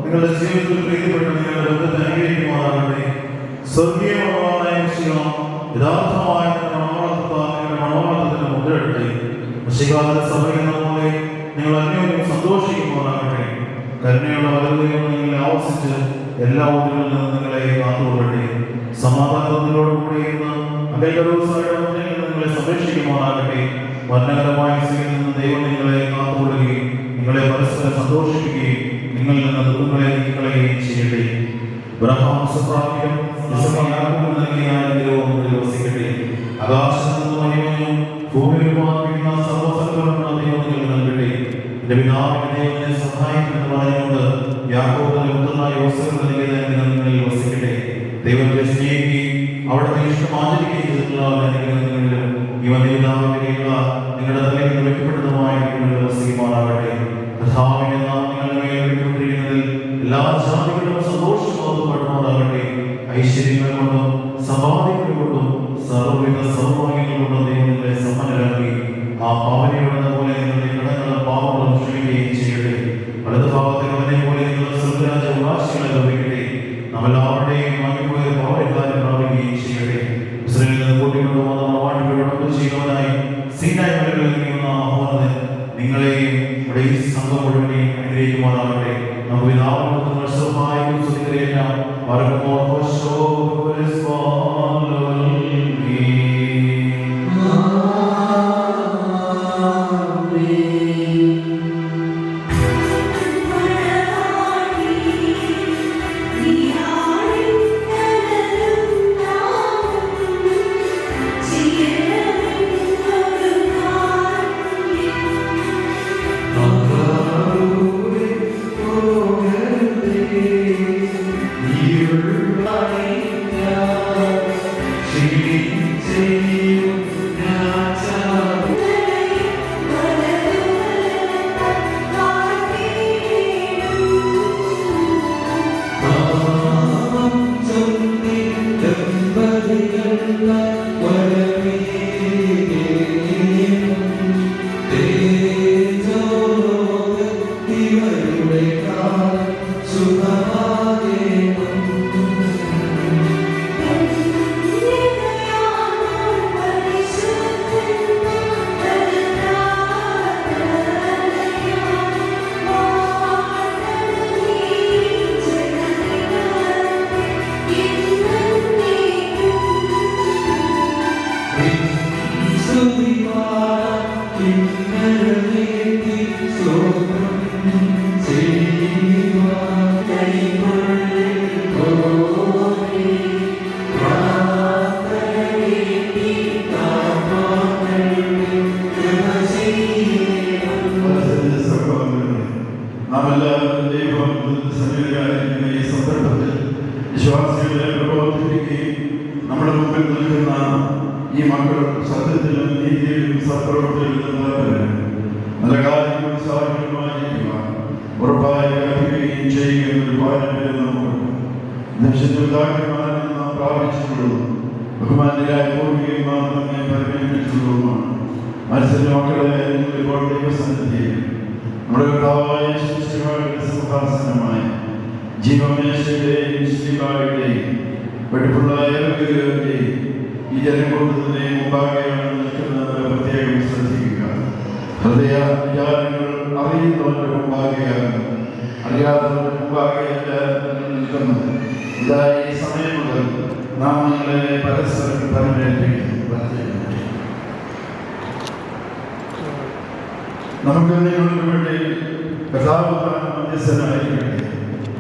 നിങ്ങളുടെ ജീവിതത്തിൽ പ്രീതിപ്പെട്ട നിങ്ങളുടെ ബന്ധത്തെ അനുഗ്രഹിക്കുമാറാകട്ടെ. സ്വർഗീയമായ യഥാർത്ഥമായ മനോഹരത്തിന് മുദ്രയിടട്ടെ. ശികാല സഭയെന്ന പോലെ നിങ്ങൾ അന്യോന്യം സന്തോഷിക്കുമാറാകട്ടെ. കരുണയുള്ള വലതുകൈകൾ നിങ്ങളെ ആവശ്യിച്ച് എല്ലാ ഊരുകളിൽ നിന്നും നിങ്ങളെ കാത്തുകൊള്ളട്ടെ. സമാധാനത്തോടുകൂടി നിങ്ങളെ സംരക്ഷിക്കുമാറാകട്ടെ. വർണ്ണകരമായ സ്ഥിതിയിൽ നിന്ന് ദൈവം നിങ്ങളെ കാത്തുകൊള്ളുകയും നിങ്ങളെ പരസ്പരം സന്തോഷിപ്പിക്കുകയും നിങ്ങളിൽ നിന്ന് ദുഃഖങ്ങളെ നീക്കളയുകയും ചെയ്യട്ടെ. വസിക്കട്ടെ. ആകാശത്ത് നിന്ന് മഹിമയും ഭൂമിയിൽ പാർപ്പിക്കുന്ന സർവ്വസകലമുള്ള ദൈവം നിങ്ങൾ നൽകട്ടെ. എന്റെ പിതാവിന്റെ ദൈവത്തെ സഹായിക്കുമെന്ന് പറഞ്ഞുകൊണ്ട് യാക്കോബിന്റെ പുത്രനായ യോസേഫ് നൽകിയ നിങ്ങളിൽ വസിക്കട്ടെ. ദൈവത്തെ സ്നേഹിക്കുകയും അവിടുത്തെ ഇഷ്ടം ആചരിക്കുകയും ചെയ്തിട്ടുള്ള അനുഗ്രഹങ്ങളിലും നിങ്ങളുടെ തലയിൽ വെക്കപ്പെട്ടതുമായ വസിക്കുമാറാകട്ടെ. കർത്താവിന്റെ നാമം നിങ്ങളുടെ മേൽ വെക്കപ്പെട്ടിരിക്കുന്നതിൽ എല്ലാ ജാതികളും സന്തോഷമാകട്ടെ. ഐശ്വര്യങ്ങൾ കൊണ്ടും സമ്പാദ്യങ്ങൾ കൊണ്ടും സർവ്വവിധ സൗഭാഗ്യങ്ങൾ കൊണ്ടും ദൈവം നിങ്ങളെ സമ്പന്നരാക്കി ആ പാവനയുടെ പോലെ നിങ്ങളുടെ കടങ്ങളും പാവങ്ങളും ക്ഷമിക്കുകയും ചെയ്യട്ടെ. വലതു ഭാഗത്തെ അവനെ പോലെ നിങ്ങളുടെ സ്വർഗരാജ അവകാശികളെ ലഭിക്കട്ടെ. നമ്മളെല്ലാവരുടെയും വാങ്ങിപ്പോയ പാവനക്കാരെ പ്രാപിക്കുകയും ചെയ്യട്ടെ. ഇസ്രായേലിൽ നിന്ന് കൂട്ടിക്കൊണ്ടുവന്ന പ്രവാചകരോടൊപ്പം ചെയ്യുന്നവനായി സീനായി മലകളിൽ നീങ്ങുന്ന ആഹ്വാനത്തിൽ നിങ്ങളെയും ഇവിടെ ഈ സംഘം മുഴുവനെയും അനുഗ്രഹിക്കുമാറാകട്ടെ. നമുക്ക് പിതാവിനോട് വർഷമായും സ്തുതിക്കരേറ്റാം. വിശ്വാസികളെ പ്രബോധിപ്പിക്കുകയും നമ്മുടെ മുമ്പിൽ നിൽക്കുന്ന ഈ മക്കൾ സത്യത്തിലും നീതിയിലും സത്പ്രവൃത്തിയിലും നല്ല കാര്യങ്ങൾ സാഹചര്യമായിരിക്കുക ഉറപ്പായി കൽപ്പിക്കുകയും ചെയ്യുക ഒരു പാരമ്പര്യം നമുക്ക് ദക്ഷിണാഗ്രഹമായി നാം പ്രാപിച്ചിട്ടുള്ളൂ. ബഹുമാന്യരായ പൂർവികന്മാർ നമ്മെ പരിഗണിച്ചിട്ടുള്ളതുമാണ്. മത്സര മക്കളെ ഇപ്പോൾ ദൈവസന്നിധിയിൽ നമ്മുടെ കർത്താവായ സിംഹാസനമായി ജീവമേശയുടെയും ശ്രീകാരുടെയും വെടിപ്പുള്ള ഏവരുടെയും ഈ ജനം കൊണ്ടതിനെ മുമ്പാകെയാണ് നിൽക്കുന്നത്. പ്രത്യേകം ശ്രദ്ധിക്കുക. ഹൃദയ വിചാരങ്ങൾ അറിയുന്നവരുടെ മുമ്പാകെയാണ്, അറിയാത്തവരുടെ മുമ്പാകെയല്ല നിൽക്കുന്നത്. ഇതായി ഈ സമയം മുതൽ നാം നിങ്ങളെ പരസ്പരം പരിമേൽപ്പിക്കുന്നു. നമുക്ക് നിങ്ങൾക്ക് വേണ്ടി കർത്താവ് മധ്യസ്ഥനായിരിക്കട്ടെ.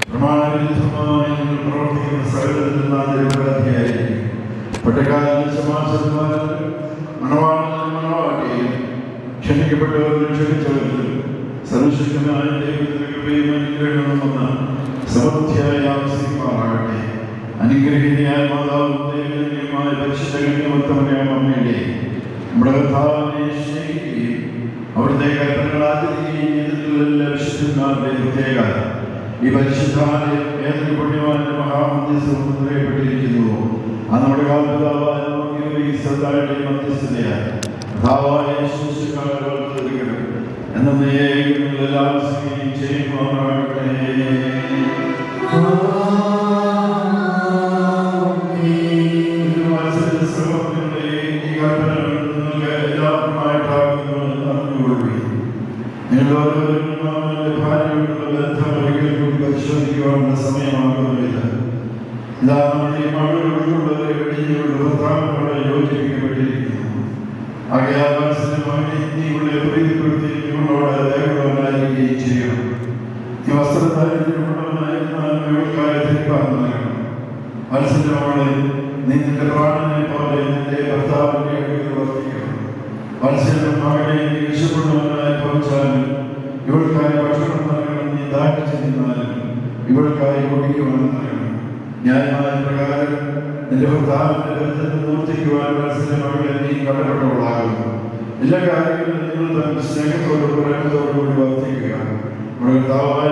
പ്രമാണവിരുദ്ധമായി നിങ്ങൾ പ്രവർത്തിക്കുന്ന സകലത്തിൽ നാം നിരപരാധിയായിരിക്കും. ഒറ്റക്കാലിൽ സമാജന്മാരിൽ മണവാളിലും മണവാട്ടിയും ക്ഷണിക്കപ്പെട്ടവരിലും ക്ഷണിച്ചവരിലും സർവശക്തനായ ദൈവത്തിന് കൃപയും അനുഗ്രഹണമെന്ന് സമൃദ്ധിയായി ആവശ്യമാകട്ടെ. അനുഗ്രഹീതയായ മാതാവും ദൈവമായ പരിശുദ്ധമത്തമനായ അമ്മയുടെ നമ്മുടെ കർത്താവിനെ സ്നേഹിക്കുകയും അവിടുത്തെ കൽപ്പനകൾ ആചരിക്കുകയും ചെയ്തിട്ടുള്ള വിശുദ്ധന്മാരുടെ പ്രത്യേക ഈ പരിശുദ്ധാലയം ഏതൊരു പുണ്യവാന്റെ മഹാമധ്യസ്ഥവും പറയപ്പെട്ടിരിക്കുന്നുവോ അത് നമ്മുടെ കാൽപിതാവായ ഈ ശ്രദ്ധായുടെ മധ്യസ്ഥതയായി കർത്താവായ യേശുക്രിസ്തുവിനെ എന്നേക്കുമെല്ലാം സ്തുതി ചെയ്യുമാറാകട്ടെ. പരിശോധിക്കുവാനുള്ള സമയമാകുന്നില്ല. ഇതാ നമ്മുടെ ഈ മകളുള്ളത് ഭർത്താവിനോട് യോജിപ്പിക്കപ്പെട്ടിരിക്കുന്നു. ആകയാൽ നീയുടെ പ്രീതിപ്പെടുത്തി നിങ്ങളോട് ദയവുള്ളവനായിരിക്കുകയും ചെയ്യണം. ഈ വസ്ത്രധാര്യത്തിലുള്ളവനായിരുന്നാലും ഇവൾക്കായി ധരിപ്പാൻ നൽകണം. മത്സരമാണ് നീ നിന്റെ പ്രാണനെ പോലെ നിന്റെ ഭർത്താവിന്റെ അടുക്കൽ വർത്തിക്കണം. മത്സരം മകളെ നീ ഇഷ്ടപ്പെടുന്നവനായി ഭവിച്ചാലും ഇവൾക്കായി ഭക്ഷണം നൽകണം. നീ ദാനം ചെയ്യുന്നാലും ഇവൾക്കായി കുടിക്കുവാൻ നൽകണം. ന്യായമായ പ്രകാരം നിന്റെ ഭർത്താവിന്റെ ബന്ധത്തിൽ നിവർത്തിക്കുവാൻ മത്സരം മകളെ നീ കടപ്പെട്ടവളാകുന്നു. എല്ലാ കാര്യങ്ങളും നിങ്ങൾ തന്നെ സ്നേഹത്തോടും പ്രേമത്തോടുകൂടി വർത്തിക്കുക. ഭർത്താവായ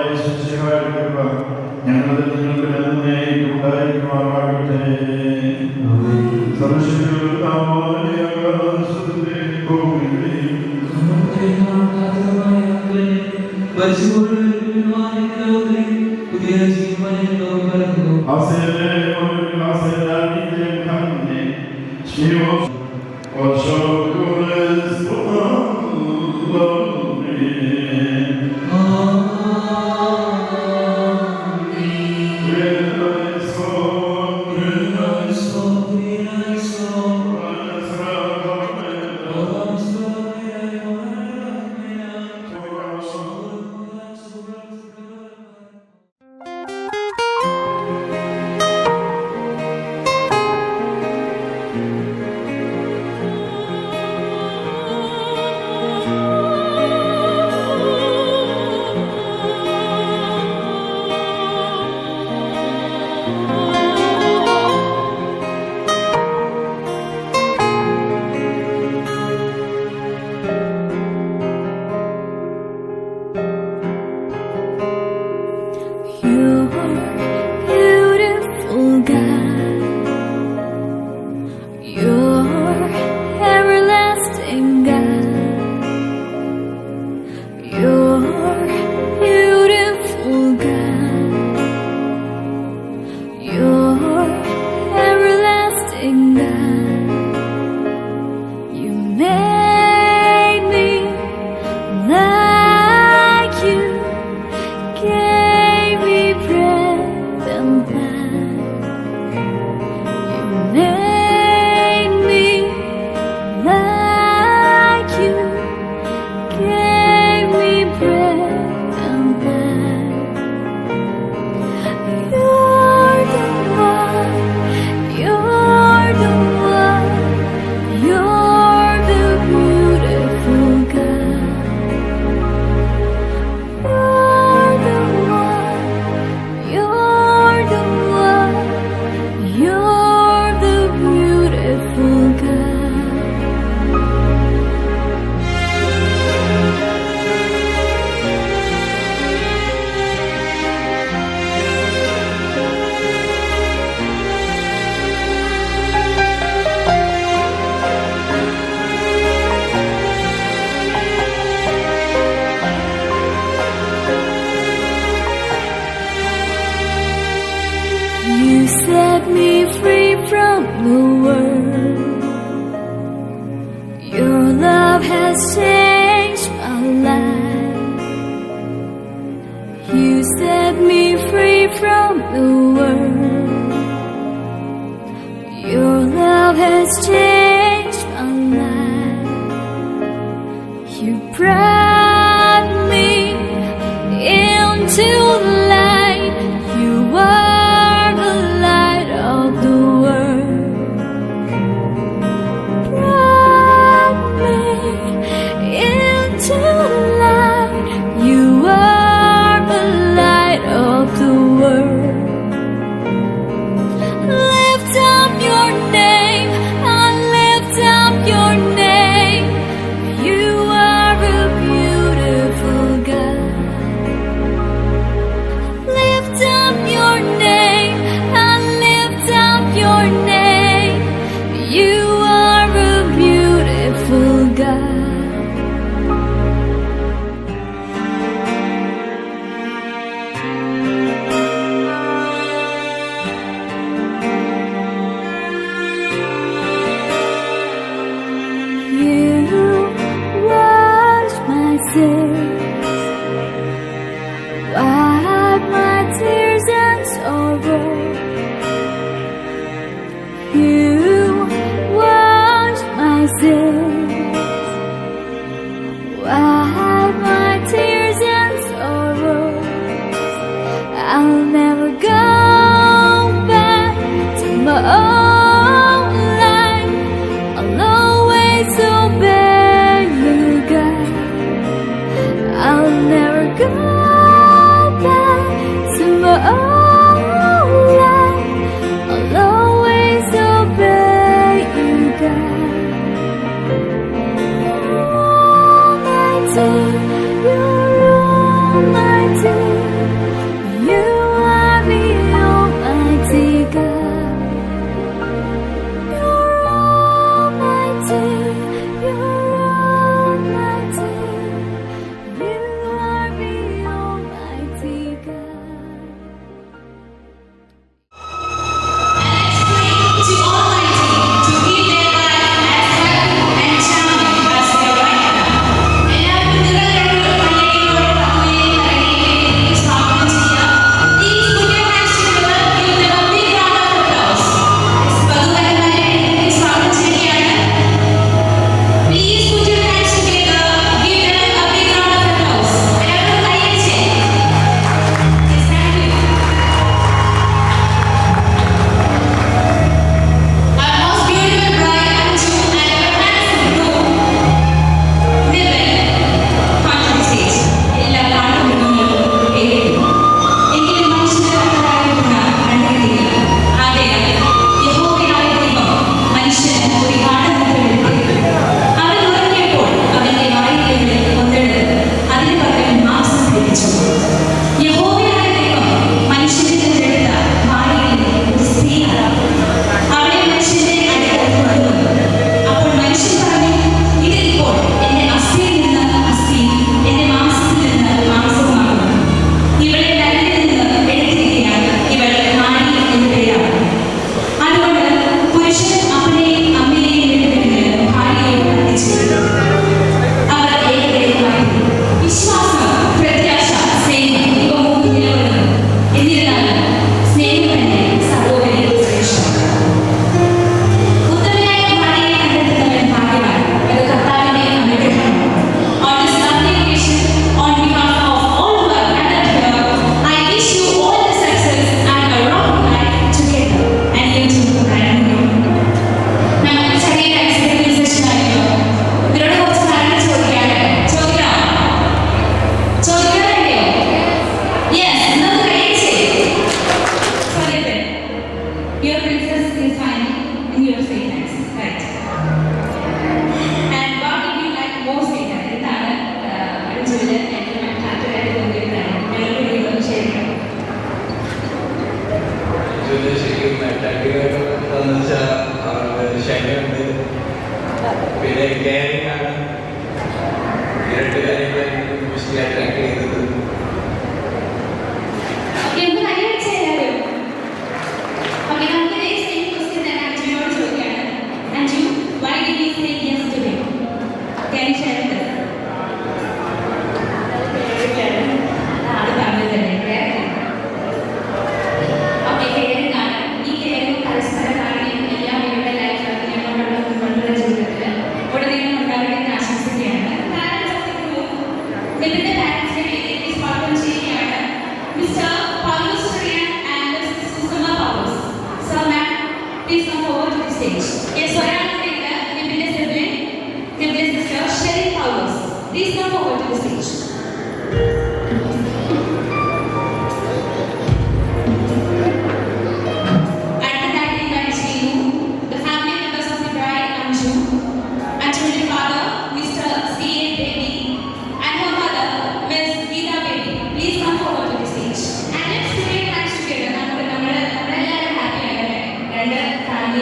ഞങ്ങളിൽ നിങ്ങൾക്ക് എന്നേക്കും ഉണ്ടായിരിക്കുമാറാകട്ടെ.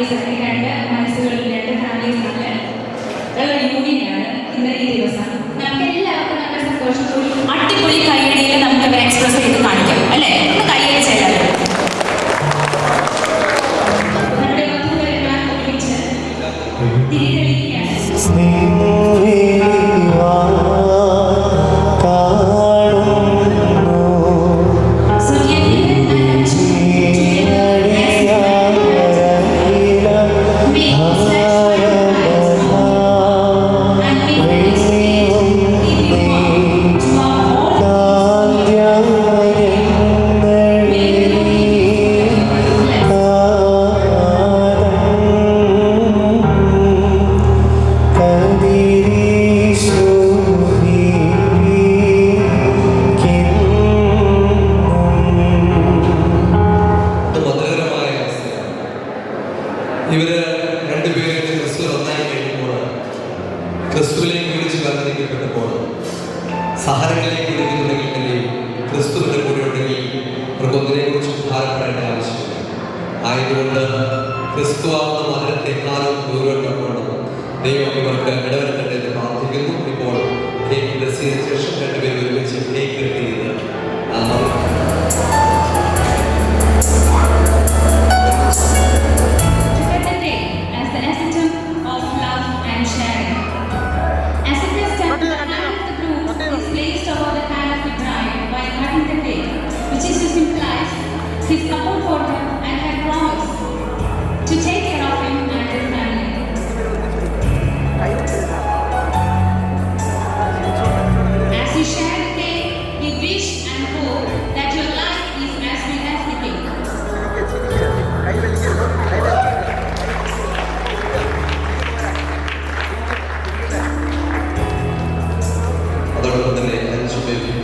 ഫാമിലീസ്, രണ്ട് മനസ്സുകളിൽ രണ്ട് ഫാമിലീസിലെ യൂണിയനാണ് ഇന്ന് ഈ ദിവസം. നമുക്ക് എല്ലാവർക്കും നമ്മുടെ സന്തോഷത്തോടെ അടിപൊളി കൈയടിയിൽ നമുക്ക് ഇവരെ എക്സ്പ്രസ് ചെയ്ത് കാണിക്കാം അല്ലേ? ഒന്ന് കൈയടി ചെയ്യാം. നമ്മുടെ വധുവരന്മാർ ഒരുമിച്ച് തിരിതെളിക്കുകയാണ്.
ഇവര് രണ്ടുപേരും ക്രിസ്തു ഒന്നായി കഴിയുമ്പോൾ, ക്രിസ്തുവിലേക്ക് വിളിച്ച് വേർതിരിക്കപ്പെട്ടപ്പോൾ, സഹനങ്ങളിലേക്ക് വിളിക്കുന്നുണ്ടെങ്കിൽ തന്നെയും ക്രിസ്തുവിന്റെ കൂടെ ഉണ്ടെങ്കിൽ ഇവർക്കൊന്നിനെ കുറിച്ച് ഭാരപ്പെടേണ്ട ആവശ്യമില്ല. ആയതുകൊണ്ട് ക്രിസ്തുവാകുന്ന മരണത്തെക്കാളും ദൂരം പോകണം. ദൈവം ഇവർക്ക് ഇടവരുത്തട്ടെ എന്ന് പ്രാർത്ഥിക്കുന്നു. ഇപ്പോൾ കേക്ക് ബ്ലസ് ചെയ്ത ശേഷം രണ്ടുപേരും ഒരുമിച്ച് കേക്ക് കട്ട് ചെയ്ത്
his support for him and her promise to take care of him and his family. As you share the cake, we wish and hope that your life is as sweet as the cake.
അതോടൊപ്പം തന്നെ 5 പേരും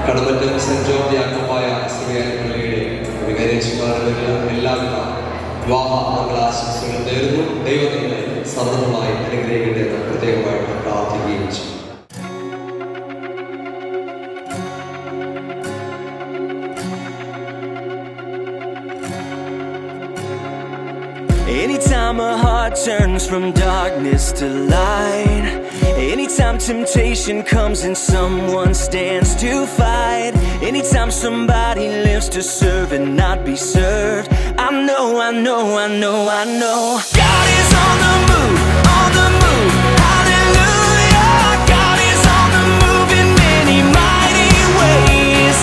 Kadamattom saint George Yakobaya പള്ളിയുടെ വികാരിയച്ഛന്മാരുടെ എല്ലാവിധ വിവാഹ മംഗളാശംസകൾ നേരുന്നു. ദൈവത്തിനെ സമൃദ്ധമായി അനുഗ്രഹിക്കട്ടെ എന്ന് പ്രത്യേകമായിട്ട് പ്രാർത്ഥിക്കുകയും ചെയ്യും.
Anytime a heart turns from darkness to light, anytime temptation comes and someone stands to fight, anytime somebody lives to serve and not be served, I know God is on the move, on the move. Hallelujah, God is on the move in many mighty ways.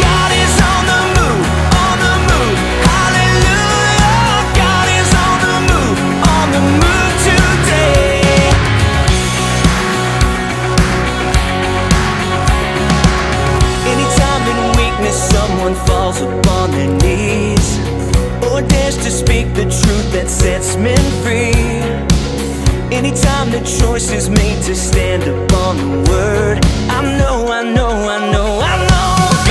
God is on the move, on the move. Hallelujah, God is on the move today. Anytime in weakness someone falls upon their knees or dares to speak the truth that sets men free, anytime the choice is made to stand upon the word, I know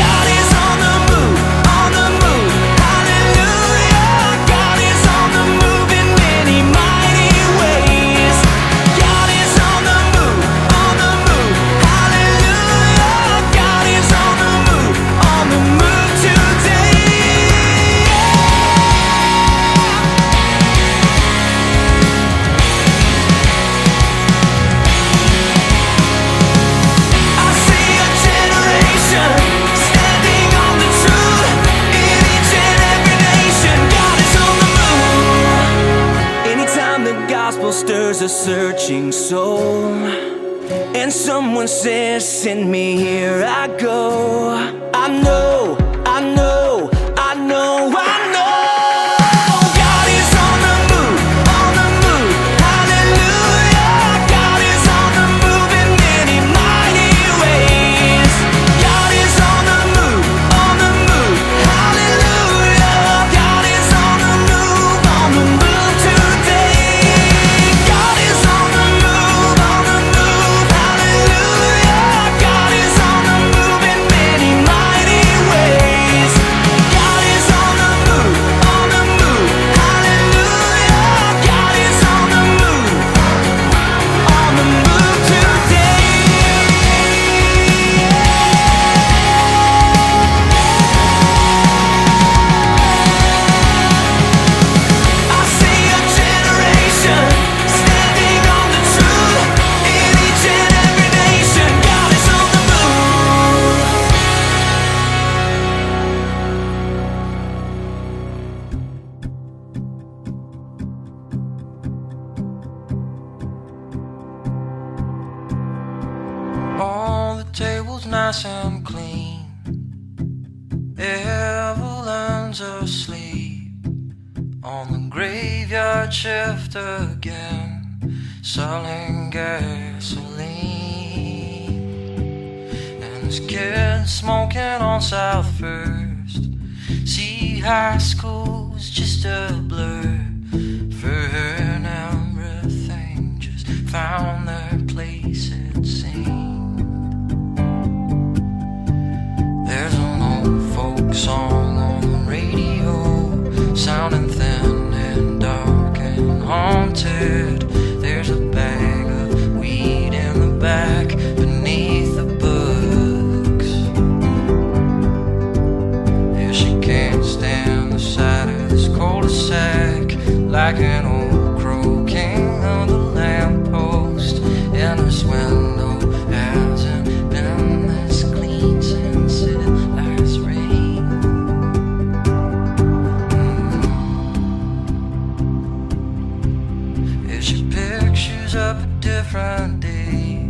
God is on the move, on the move. Hallelujah, God is on the move in many mighty ways. God is on the move, on the move. Hallelujah, God is on the move today. I see a generation standing on the truth in each and every nation. God is on the move. Anytime the gospel stirs a searching soul and someone says, "Send me, here I go," I know God is on the move, on the move. Hallelujah, God is on the move in many mighty ways. God is on the move, on the move. Hallelujah, God is on the move today. God is on the move, on the move. Hallelujah, God is on the move in many
nice and clean. Evelyn's asleep on the graveyard shift again, selling gasoline. And this kid smoking on South First. See, high school's just a blur for her, and everything just found their place, it seemed. There's an old folk song on the radio, sounding thin and dark and haunted. There's a bag of weed in the back beneath the books. Yeah, she can't stand the sight of this cul-de-sac, like an old croaking of the lamppost. And this window hasn't been this clean since it last rained. If she pictures up a different day,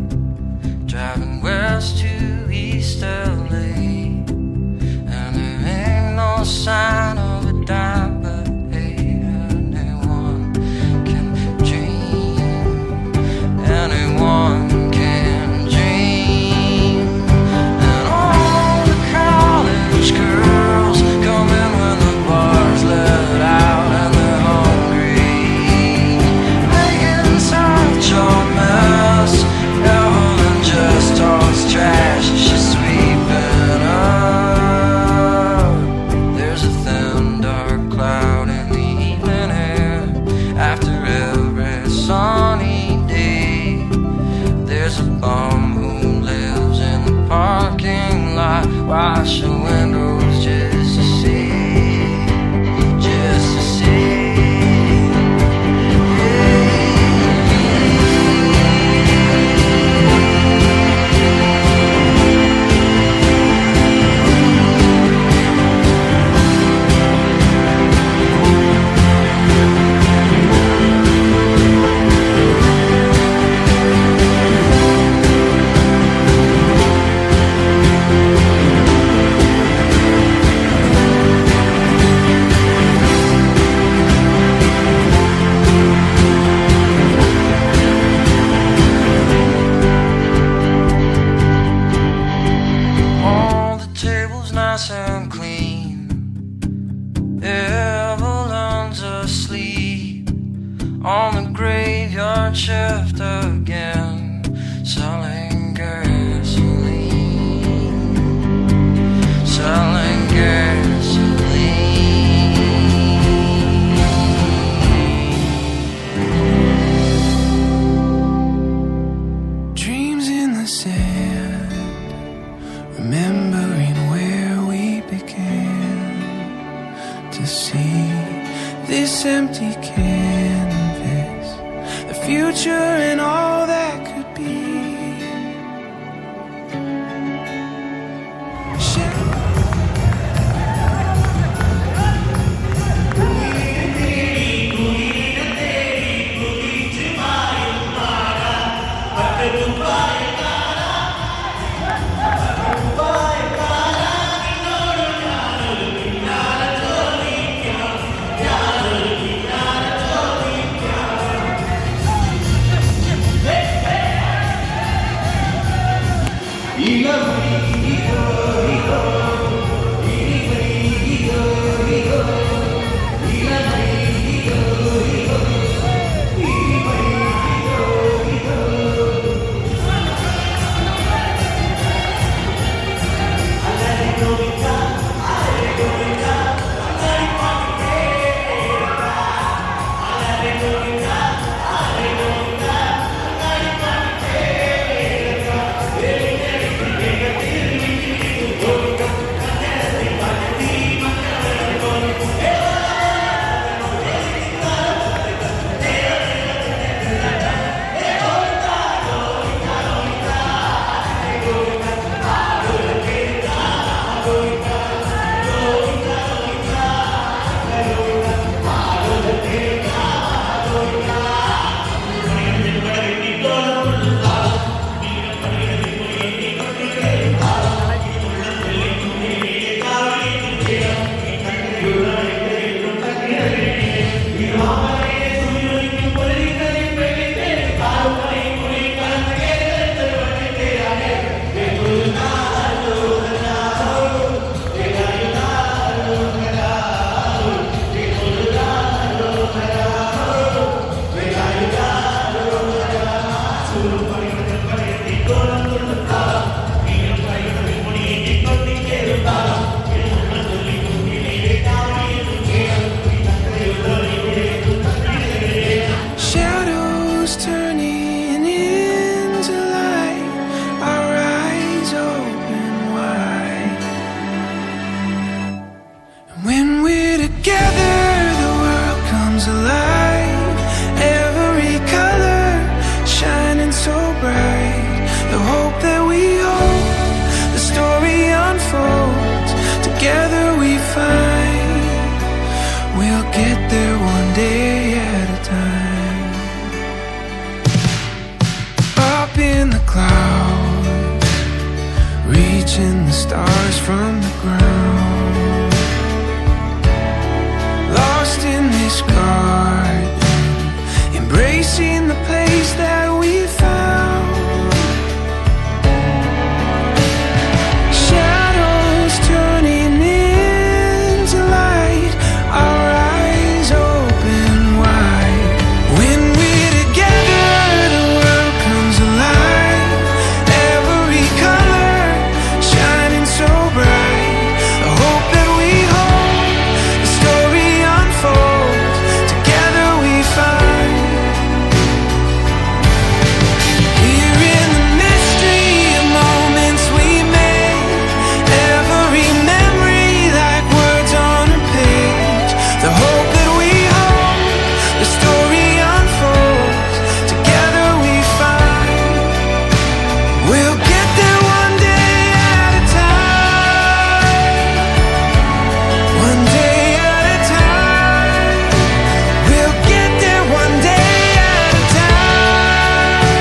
driving west to East LA, and there ain't no sign of a dime, but hey, anyone can dream. Anyone can dream. And all the college girls come in when the bars let out, and they're hungry, making such a mess. Evelyn just talks trash, she's sweeping up. There's a thin dark cloud in the evening air after every sunny day. There's a bum who lives in the parking lot, wash the windows just to see, just to see. All the tables nice and clean. Evelyn's asleep on the graveyard shift again, selling gasoline, selling gasoline.
Dreams in the sand, remembering where we began to see this empty canvas, the future and all that could be. together, the world comes alive. Every color shining so bright. The hope that we hold, the story unfolds. Together we find we'll get there one day at a time. Up in the clouds, reaching the stars from the ground. Lost in this garden, embracing the place that we found. Shadows turning into light, our eyes open wide. When we're together, the world comes alive. Every color shining so bright. The hope that we hold, the story unfolds. Together we find. Here in the mystery of moments we made, every memory like words on a page. The hope that we hold, the story unfolds. Together we find we'll get there one day at a time. One day at a time. We'll get there one day at a time.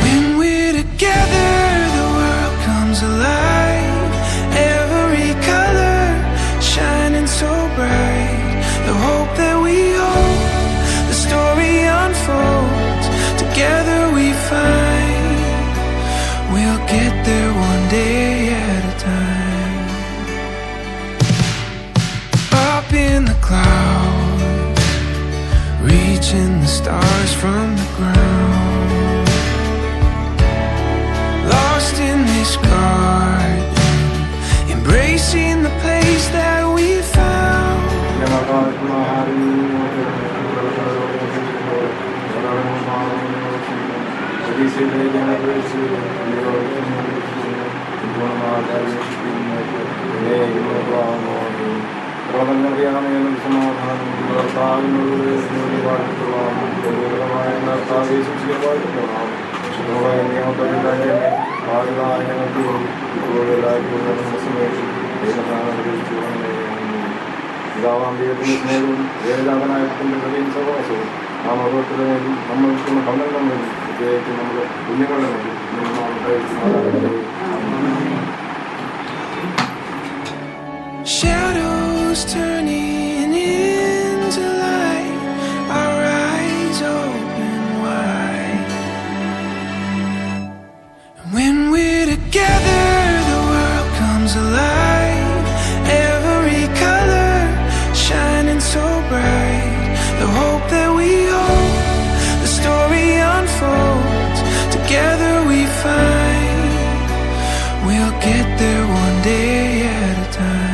When we're together, the world comes alive. Every color shining so bright. The hope that we hold, the story unfolds. Together we find we'll get there one day at a time. Up in the clouds, reaching the stars from the ground. Lost in this garden, embracing the place that we found.
പിതാവാം ദൈവത്തിൻ്റെ സ്നേഹവും ഏകജാതനായ പുത്രൻ്റെ സഹവാസവും നാം ഓരോരുത്തരും നമ്മൾക്കുള്ള ഭംഗങ്ങളും വേണ്ടി പ്രത്യേകിച്ച് നമ്മുടെ കുഞ്ഞുങ്ങളുടെ വേണ്ടി
Shadows turning into light, our eyes open wide. When we're together, the world comes alive. Every color shining so bright. The hope that we hold, the story unfolds. Together we find we'll get there one day at a time.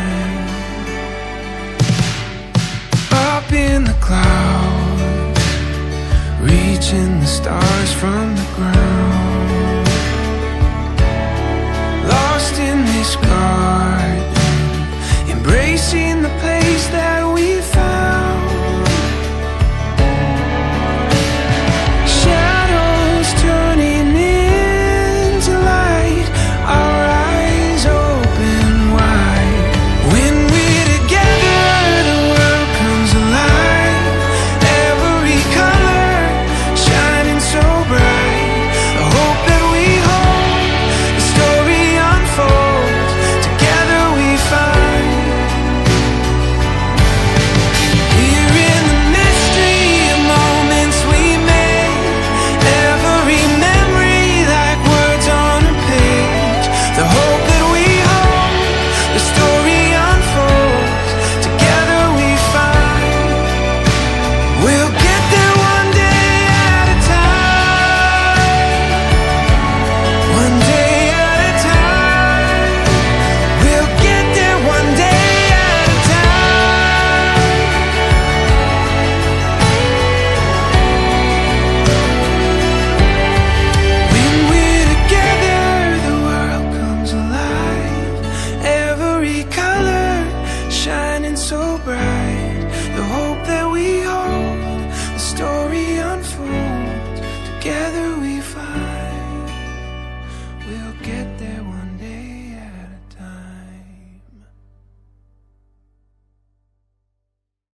together